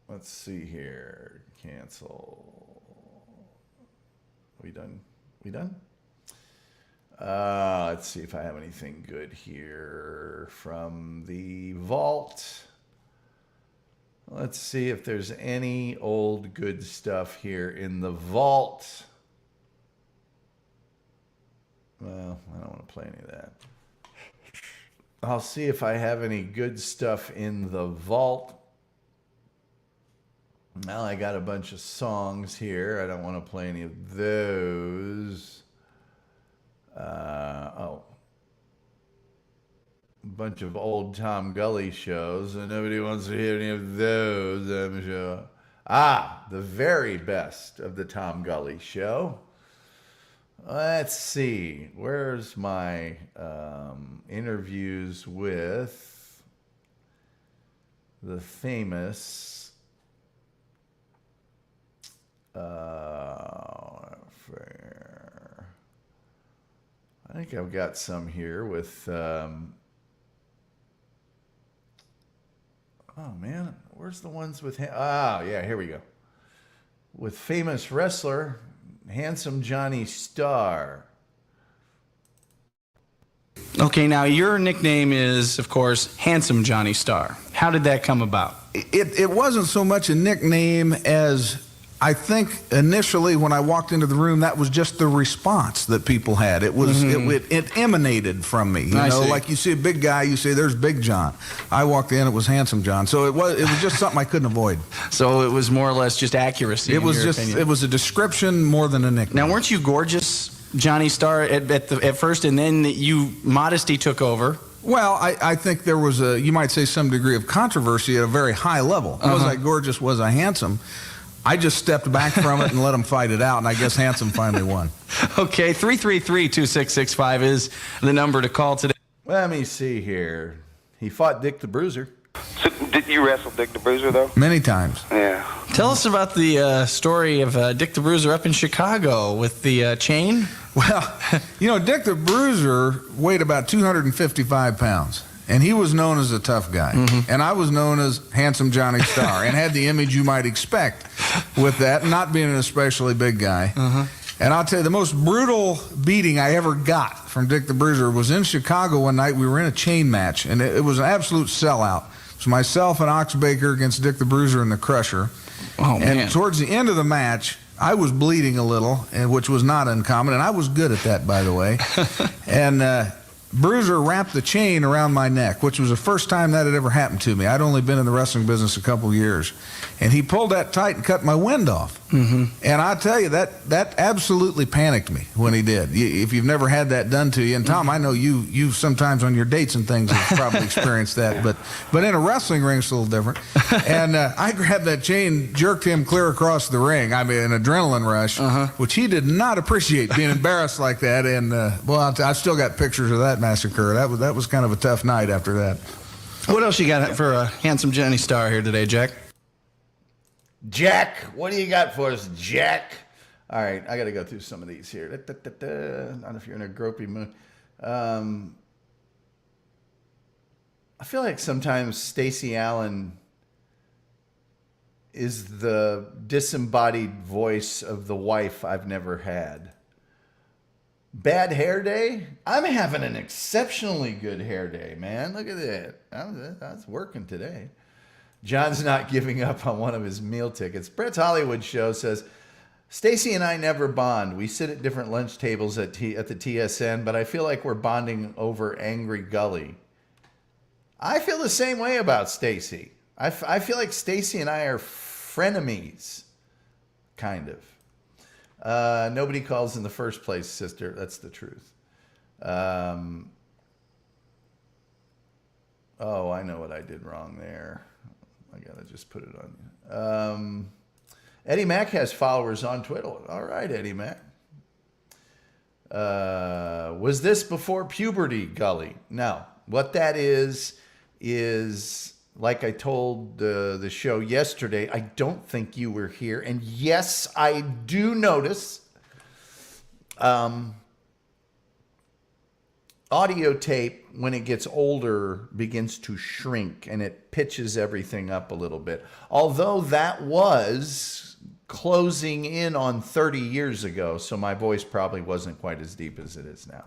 Let's see here. Cancel. We done? We done? Let's see if I have anything good here from the vault. Let's see if there's any old good stuff here in the vault. Well, I don't want to play any of that. I'll see if I have any good stuff in the vault. Well, I got a bunch of songs here. I don't want to play any of those. A bunch of old Tom Gully shows, and nobody wants to hear any of those, I'm sure. The very best of the Tom Gully show. Let's see. Where's my interviews with the famous I think I've got some here with oh man, where's the ones with yeah, here we go. With famous wrestler Handsome Johnny Starr. Okay, now your nickname is, of course, Handsome Johnny Starr. How did that come about? It wasn't so much a nickname as I think initially when I walked into the room, that was just the response that people had. It was it emanated from me. You know, like you see a big guy, you say there's Big John. I walked in, it was Handsome John. So it was just something I couldn't avoid. So it was more or less just accuracy. It was just opinion. It was a description more than a nickname. Now, weren't you gorgeous, Johnny Starr, at first, and then modesty took over? Well, I think there was you might say some degree of controversy at a very high level. Was I gorgeous? Was I handsome? I just stepped back from it and let them fight it out, and I guess Handsome finally won. Okay, 333-2665 is the number to call today. Let me see here. He fought Dick the Bruiser. So, did you wrestle Dick the Bruiser, though? Many times. Yeah. Tell us about the story of Dick the Bruiser up in Chicago with the chain. Well, you know, Dick the Bruiser weighed about 255 pounds. And he was known as a tough guy. And I was known as Handsome Johnny Starr and had the image you might expect with that, not being an especially big guy. And I'll tell you, the most brutal beating I ever got from Dick the Bruiser was in Chicago one night. We were in a chain match, and it was an absolute sellout. It was myself and Ox Baker against Dick the Bruiser and the Crusher. Oh, man. And towards the end of the match, I was bleeding a little, which was not uncommon, and I was good at that, by the way. And Bruiser wrapped the chain around my neck, which was the first time that had ever happened to me. I'd only been in the wrestling business a couple of years. And he pulled that tight and cut my wind off. And I tell you, that absolutely panicked me when he did. If you've never had that done to you, and Tom, I know you sometimes on your dates and things have probably experienced that, but in a wrestling ring, it's a little different. And I grabbed that chain, jerked him clear across the ring. I mean, an adrenaline rush, which he did not appreciate, being embarrassed like that. And, well, I've still got pictures of that massacre. That was kind of a tough night after that. What else you got for handsome Johnny Starr here today, Jack? Jack, what do you got for us, Jack? All right, I got to go through some of these here. Not if you're in a gropey mood. I feel like sometimes Stacey Allen is the disembodied voice of the wife I've never had. Bad hair day? I'm having an exceptionally good hair day, man. Look at that. I was working today. John's not giving up on one of his meal tickets. Brett's Hollywood show says, Stacy and I never bond. We sit at different lunch tables at the TSN, but I feel like we're bonding over Angry Gully. I feel the same way about Stacy. I feel like Stacy and I are frenemies, kind of. Nobody calls in the first place, sister. That's the truth. Oh, I know what I did wrong there. I gotta just put it on you. Eddie Mack has followers on Twitter. All right, Eddie Mack. Was this before puberty, Gully? No. What that is like I told the show yesterday, I don't think you were here. And yes, I do notice audio tape, when it gets older, begins to shrink and it pitches everything up a little bit. Although that was closing in on 30 years ago, so my voice probably wasn't quite as deep as it is now.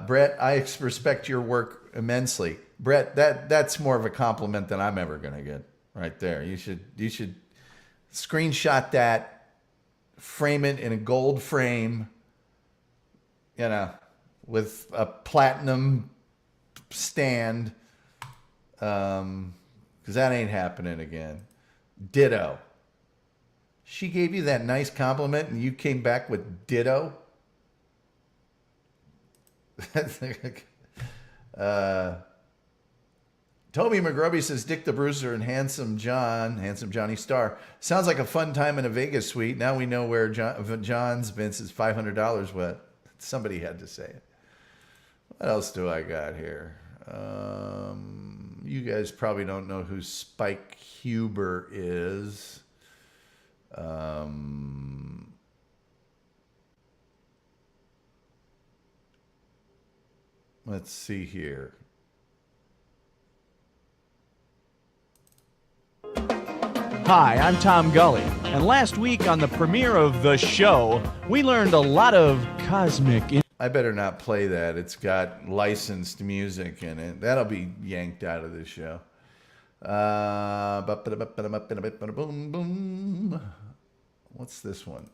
Brett, I respect your work immensely. Brett, that's more of a compliment than I'm ever going to get right there. You should screenshot that, frame it in a gold frame, with a platinum stand, because that ain't happening again. Ditto. She gave you that nice compliment and you came back with ditto? Toby McGrubby says Dick the Bruiser and Handsome Johnny Starr. Sounds like a fun time in a Vegas suite. Now we know where John's Vince's $500 went. Somebody had to say it. What else do I got here? You guys probably don't know who Spike Huber is. Let's see here. Hi, I'm Tom Gully, and last week on the premiere of The Show, we learned a lot of cosmic... I better not play that. It's got licensed music in it. That'll be yanked out of this show. What's this one?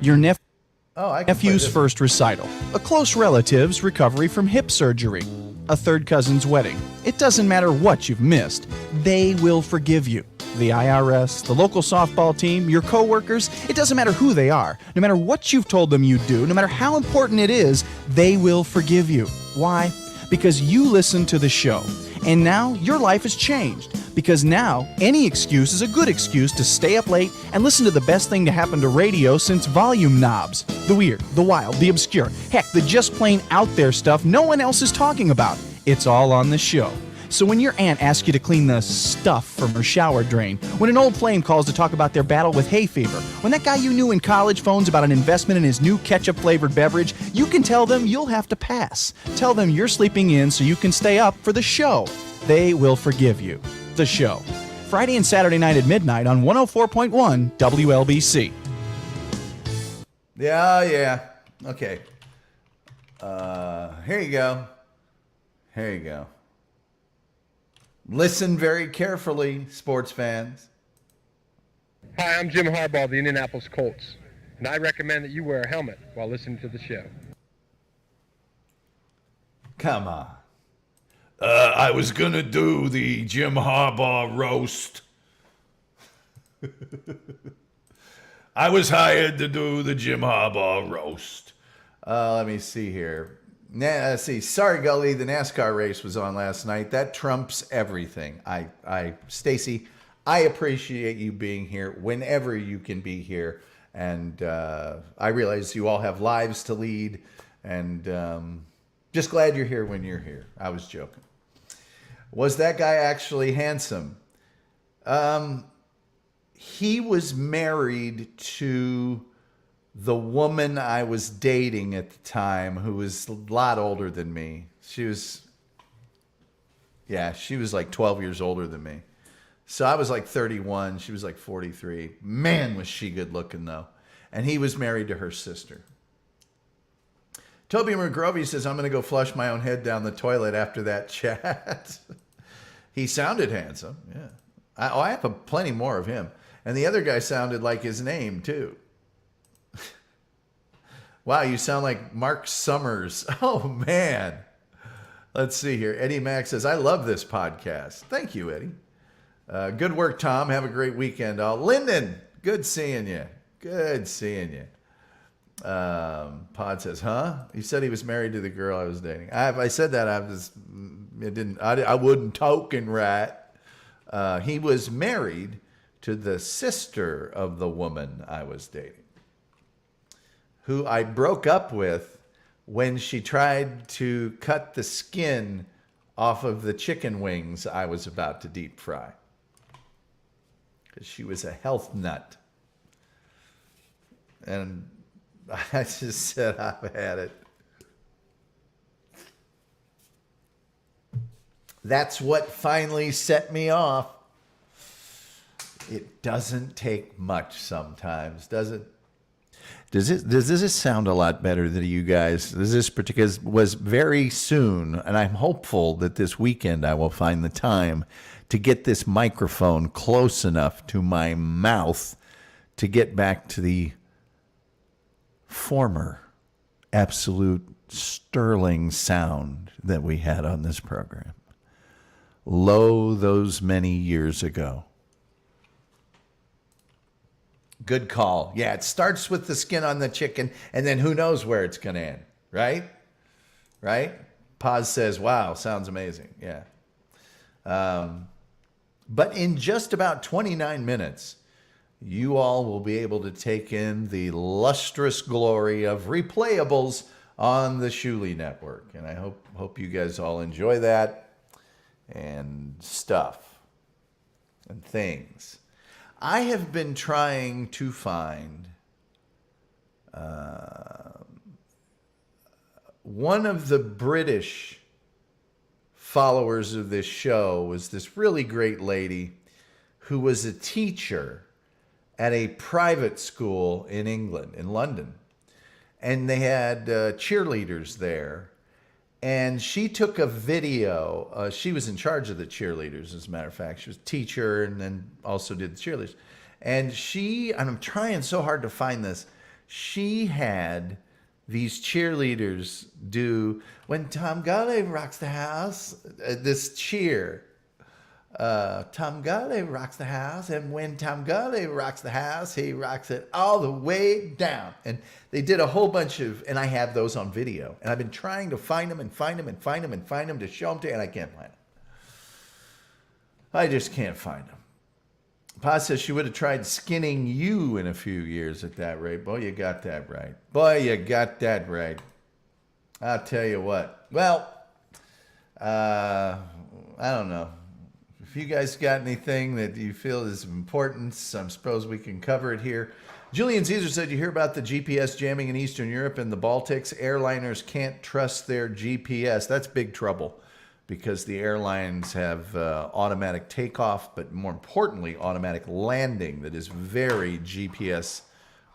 Your Oh, I can play nephew's this. first recital, a close relative's recovery from hip surgery, a third cousin's wedding. It doesn't matter what you've missed, they will forgive you. The IRS, the local softball team, your coworkers, it doesn't matter who they are. No matter what you've told them you do, no matter how important it is, they will forgive you. Why? Because you listen to the show. And now your life has changed. Because now any excuse is a good excuse to stay up late and listen to the best thing to happen to radio since volume knobs. The weird, the wild, the obscure, heck, the just plain out there stuff no one else is talking about. It's all on the show. So when your aunt asks you to clean the stuff from her shower drain, when an old flame calls to talk about their battle with hay fever, when that guy you knew in college phones about an investment in his new ketchup-flavored beverage, you can tell them you'll have to pass. Tell them you're sleeping in so you can stay up for the show. They will forgive you. The Show. Friday and Saturday night at midnight on 104.1 WLBC. Yeah. Okay. Here you go. Here you go. Listen very carefully, sports fans. Hi, I'm Jim Harbaugh of the Indianapolis Colts, and I recommend that you wear a helmet while listening to the show. Come on. I was going to do the Jim Harbaugh roast. I was hired to do the Jim Harbaugh roast. Let me see here. Let's see. Sorry, Gully, the NASCAR race was on last night. That trumps everything. Stacy, I appreciate you being here whenever you can be here. And I realize you all have lives to lead. And just glad you're here when you're here. I was joking. Was that guy actually handsome? He was married to the woman I was dating at the time, who was a lot older than me. She was like 12 years older than me. So I was like 31. She was like 43. Man, was she good looking, though. And he was married to her sister. Toby McGrovey says, I'm going to go flush my own head down the toilet after that chat. He sounded handsome, yeah. I have plenty more of him. And the other guy sounded like his name, too. Wow, you sound like Mark Summers. Oh, man. Let's see here. Eddie Mack says, I love this podcast. Thank you, Eddie. Good work, Tom. Have a great weekend, all. Lyndon, good seeing you. Good seeing you. Pod says, huh? He said he was married to the girl I was dating. I said that, I wouldn't token right. He was married to the sister of the woman I was dating, who I broke up with when she tried to cut the skin off of the chicken wings I was about to deep fry. Because she was a health nut. And I just said, I've had it. That's what finally set me off. It doesn't take much sometimes, does it? Does this sound a lot better to you guys? This was very soon, and I'm hopeful that this weekend I will find the time to get this microphone close enough to my mouth to get back to the former absolute sterling sound that we had on this program. Lo, those many years ago. Good call. Yeah, it starts with the skin on the chicken, and then who knows where it's going to end, right? Right? Paz says, wow, sounds amazing. Yeah. But in just about 29 minutes, you all will be able to take in the lustrous glory of replayables on the Shuley Network. And I hope you guys all enjoy that and stuff and things. I have been trying to find one of the British followers of this show was this really great lady who was a teacher at a private school in England, in London. And they had cheerleaders there. And she took a video. She was in charge of the cheerleaders, as a matter of fact. She was a teacher and then also did the cheerleaders. And I'm trying so hard to find this. She had these cheerleaders do, when Tom Galley rocks the house, this cheer. Tom Galley rocks the house, and when Tom Galley rocks the house, he rocks it all the way down. And they did a whole bunch of, and I have those on video. And I've been trying to find them to show them to you, and I can't find them. I just can't find them. Pa says she would have tried skinning you in a few years at that rate. Boy, you got that right. Boy, you got that right. I'll tell you what. Well, I don't know. If you guys got anything that you feel is of importance, I suppose we can cover it here. Julian Caesar said, you hear about the GPS jamming in Eastern Europe and the Baltics? Airliners can't trust their GPS. That's big trouble because the airlines have automatic takeoff, but more importantly, automatic landing that is very GPS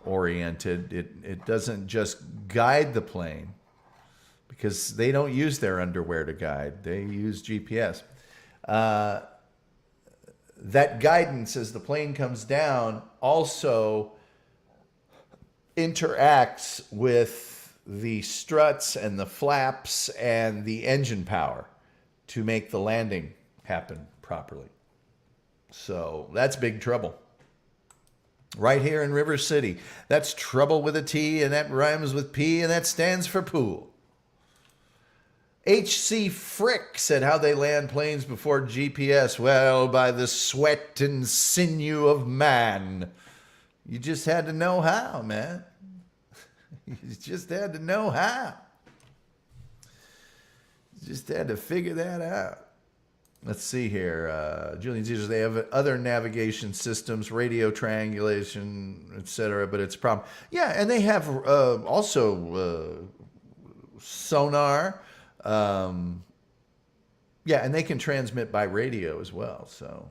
oriented. It doesn't just guide the plane because they don't use their underwear to guide. They use GPS. That guidance as the plane comes down also interacts with the struts and the flaps and the engine power to make the landing happen properly. So that's big trouble. Right here in River City. That's trouble with a T, and that rhymes with P, and that stands for pool. H.C. Frick said how they land planes before GPS. Well, by the sweat and sinew of man. You just had to know how, man. You just had to know how. You just had to figure that out. Let's see here. Julian Caesars, they have other navigation systems, radio triangulation, etc., but it's a problem. Yeah, and they have also sonar. Yeah, and they can transmit by radio as well. So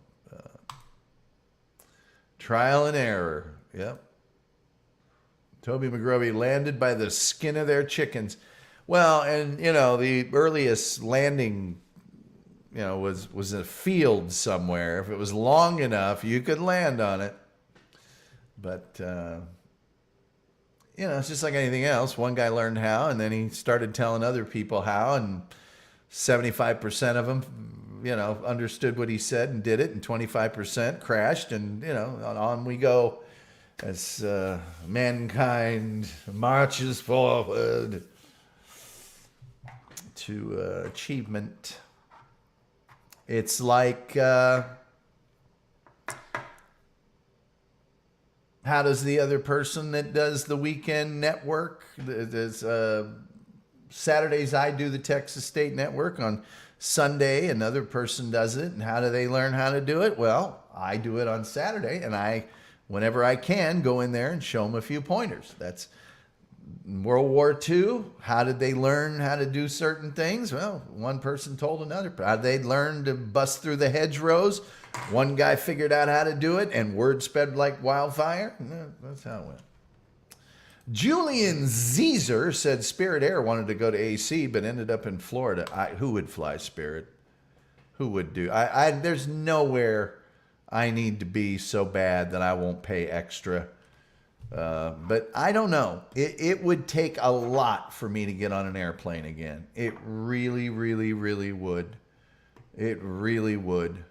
trial and error. Yep. Toby McGrovey landed by the skin of their chickens. Well, and you know, the earliest landing, you know, was a field somewhere. If it was long enough, you could land on it. But you know, it's just like anything else. One guy learned how, and then he started telling other people how, and 75% of them, you know, understood what he said and did it, and 25% crashed, and you know, on we go as mankind marches forward to achievement. It's like, how does the other person that does the weekend network? There's Saturdays I do the Texas State Network. On Sunday another person does it. And how do they learn how to do it? Well, I do it on Saturday, and I, whenever I can, go in there and show them a few pointers. That's World War II. How did they learn how to do certain things? Well, one person told another. How did they learn to bust through the hedgerows? One guy figured out how to do it, and word spread like wildfire. That's how it went. Julian Zeezer said Spirit Air wanted to go to AC, but ended up in Florida. Who would fly Spirit? Who would do? There's nowhere I need to be so bad that I won't pay extra. But I don't know. It would take a lot for me to get on an airplane again. It really, really, really would. It really would.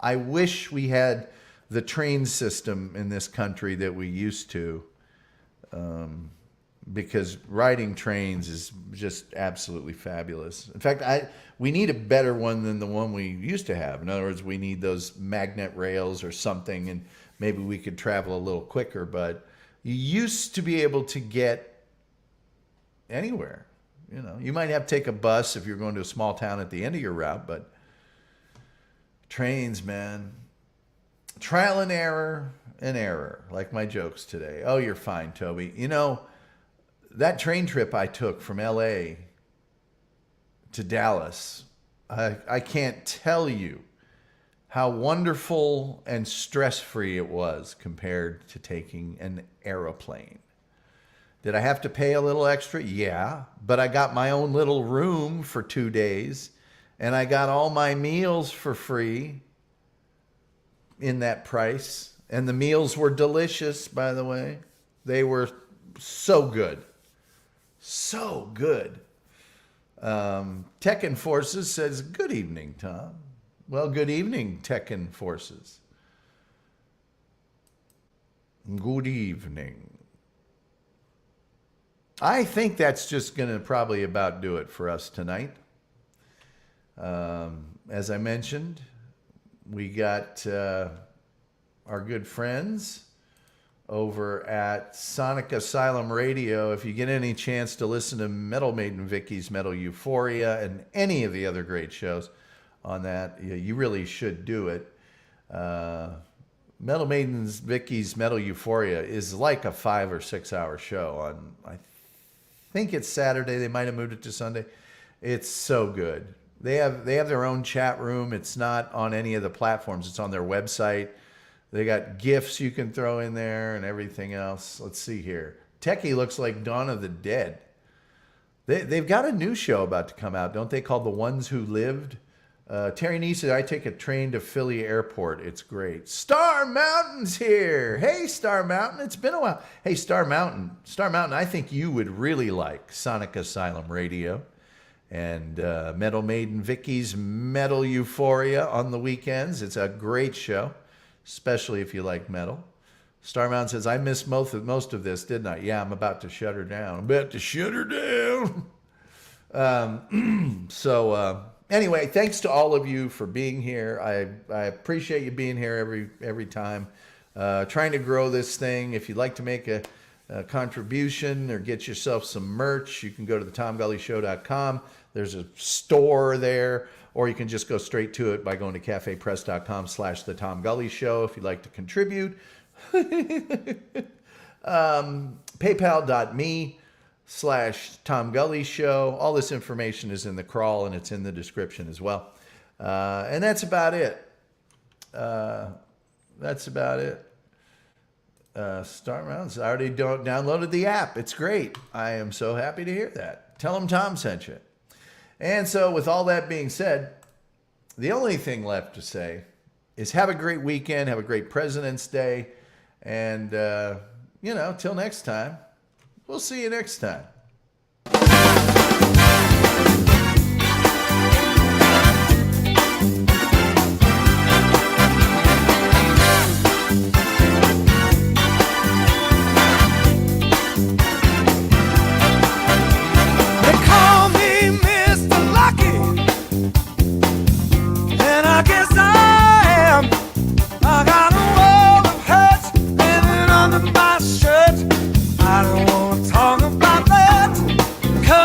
I wish we had the train system in this country that we used to, because riding trains is just absolutely fabulous. In fact, we need a better one than the one we used to have. In other words, we need those magnet rails or something, and maybe we could travel a little quicker. But you used to be able to get anywhere. You know, you might have to take a bus if you're going to a small town at the end of your route, but trains, man. Trial and error, like my jokes today. Oh, you're fine, Toby. You know, that train trip I took from L.A. to Dallas, I can't tell you how wonderful and stress-free it was compared to taking an aeroplane. Did I have to pay a little extra? Yeah, but I got my own little room for 2 days, and I got all my meals for free in that price. And the meals were delicious, by the way. They were so good. So good. Tekken Forces says, good evening, Tom. Well, good evening, Tekken Forces. Good evening. I think that's just going to probably about do it for us tonight. As I mentioned, we got our good friends over at Sonic Asylum Radio. If you get any chance to listen to Metal Maiden Vicky's Metal Euphoria and any of the other great shows on that, you really should do it. Metal Maiden's Vicky's Metal Euphoria is like a 5 or 6 hour show on, I think it's Saturday. They might have moved it to Sunday. It's so good. They have their own chat room. It's not on any of the platforms. It's on their website. They got GIFs you can throw in there and everything else. Let's see here. Techie looks like Dawn of the Dead. They've got a new show about to come out, don't they, called The Ones Who Lived? Terry Nee said, I take a train to Philly Airport. It's great. Star Mountain's here. Hey, Star Mountain. It's been a while. Hey, Star Mountain. Star Mountain, I think you would really like Sonic Asylum Radio and Metal Maiden Vicky's Metal Euphoria on the weekends. It's a great show, especially if you like metal. Star Mountain says, I missed most of this, didn't I? Yeah, I'm about to shut her down. Anyway, thanks to all of you for being here. I appreciate you being here every time. Trying to grow this thing. If you'd like to make a contribution or get yourself some merch, you can go to thetomgullyshow.com. There's a store there, or you can just go straight to it by going to cafepress.com/thetomgullyshow if you'd like to contribute. PayPal.me/Tom Gully Show. All this information is in the crawl and it's in the description as well. And that's about it. Star Mountains. I already downloaded the app. It's great. I am so happy to hear that. Tell them Tom sent you. And so with all that being said, the only thing left to say is have a great weekend. Have a great President's Day. And, till next time. We'll see you next time. They call me Mr. Lucky, and I guess I am. I got a world of hurt living under my shirt. I don't want to talk about that, 'cause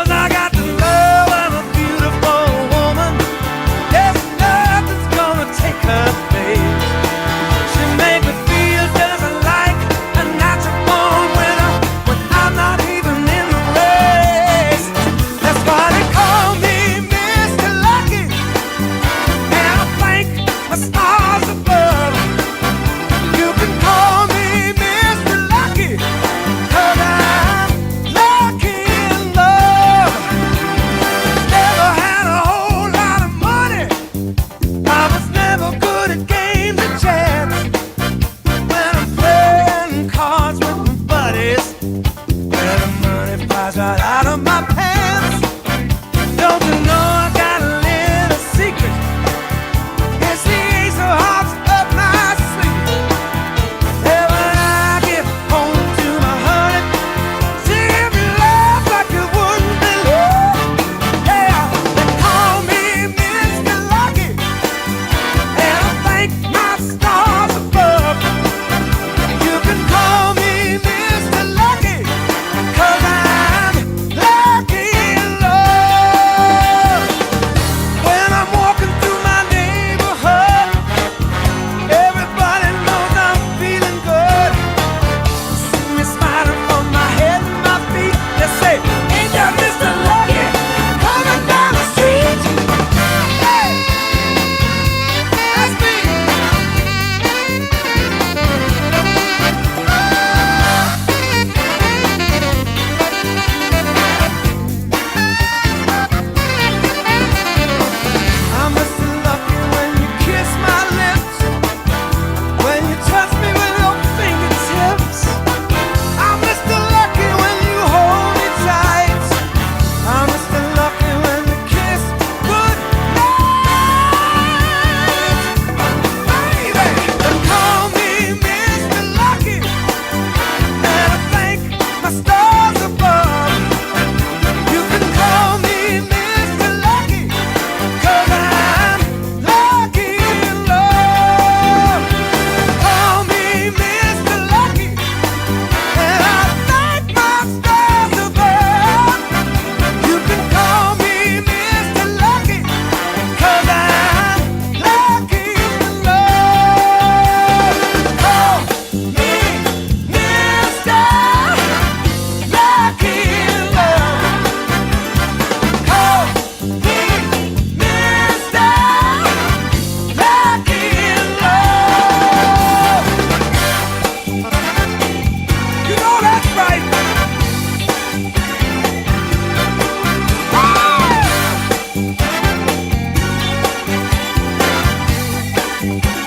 Bye.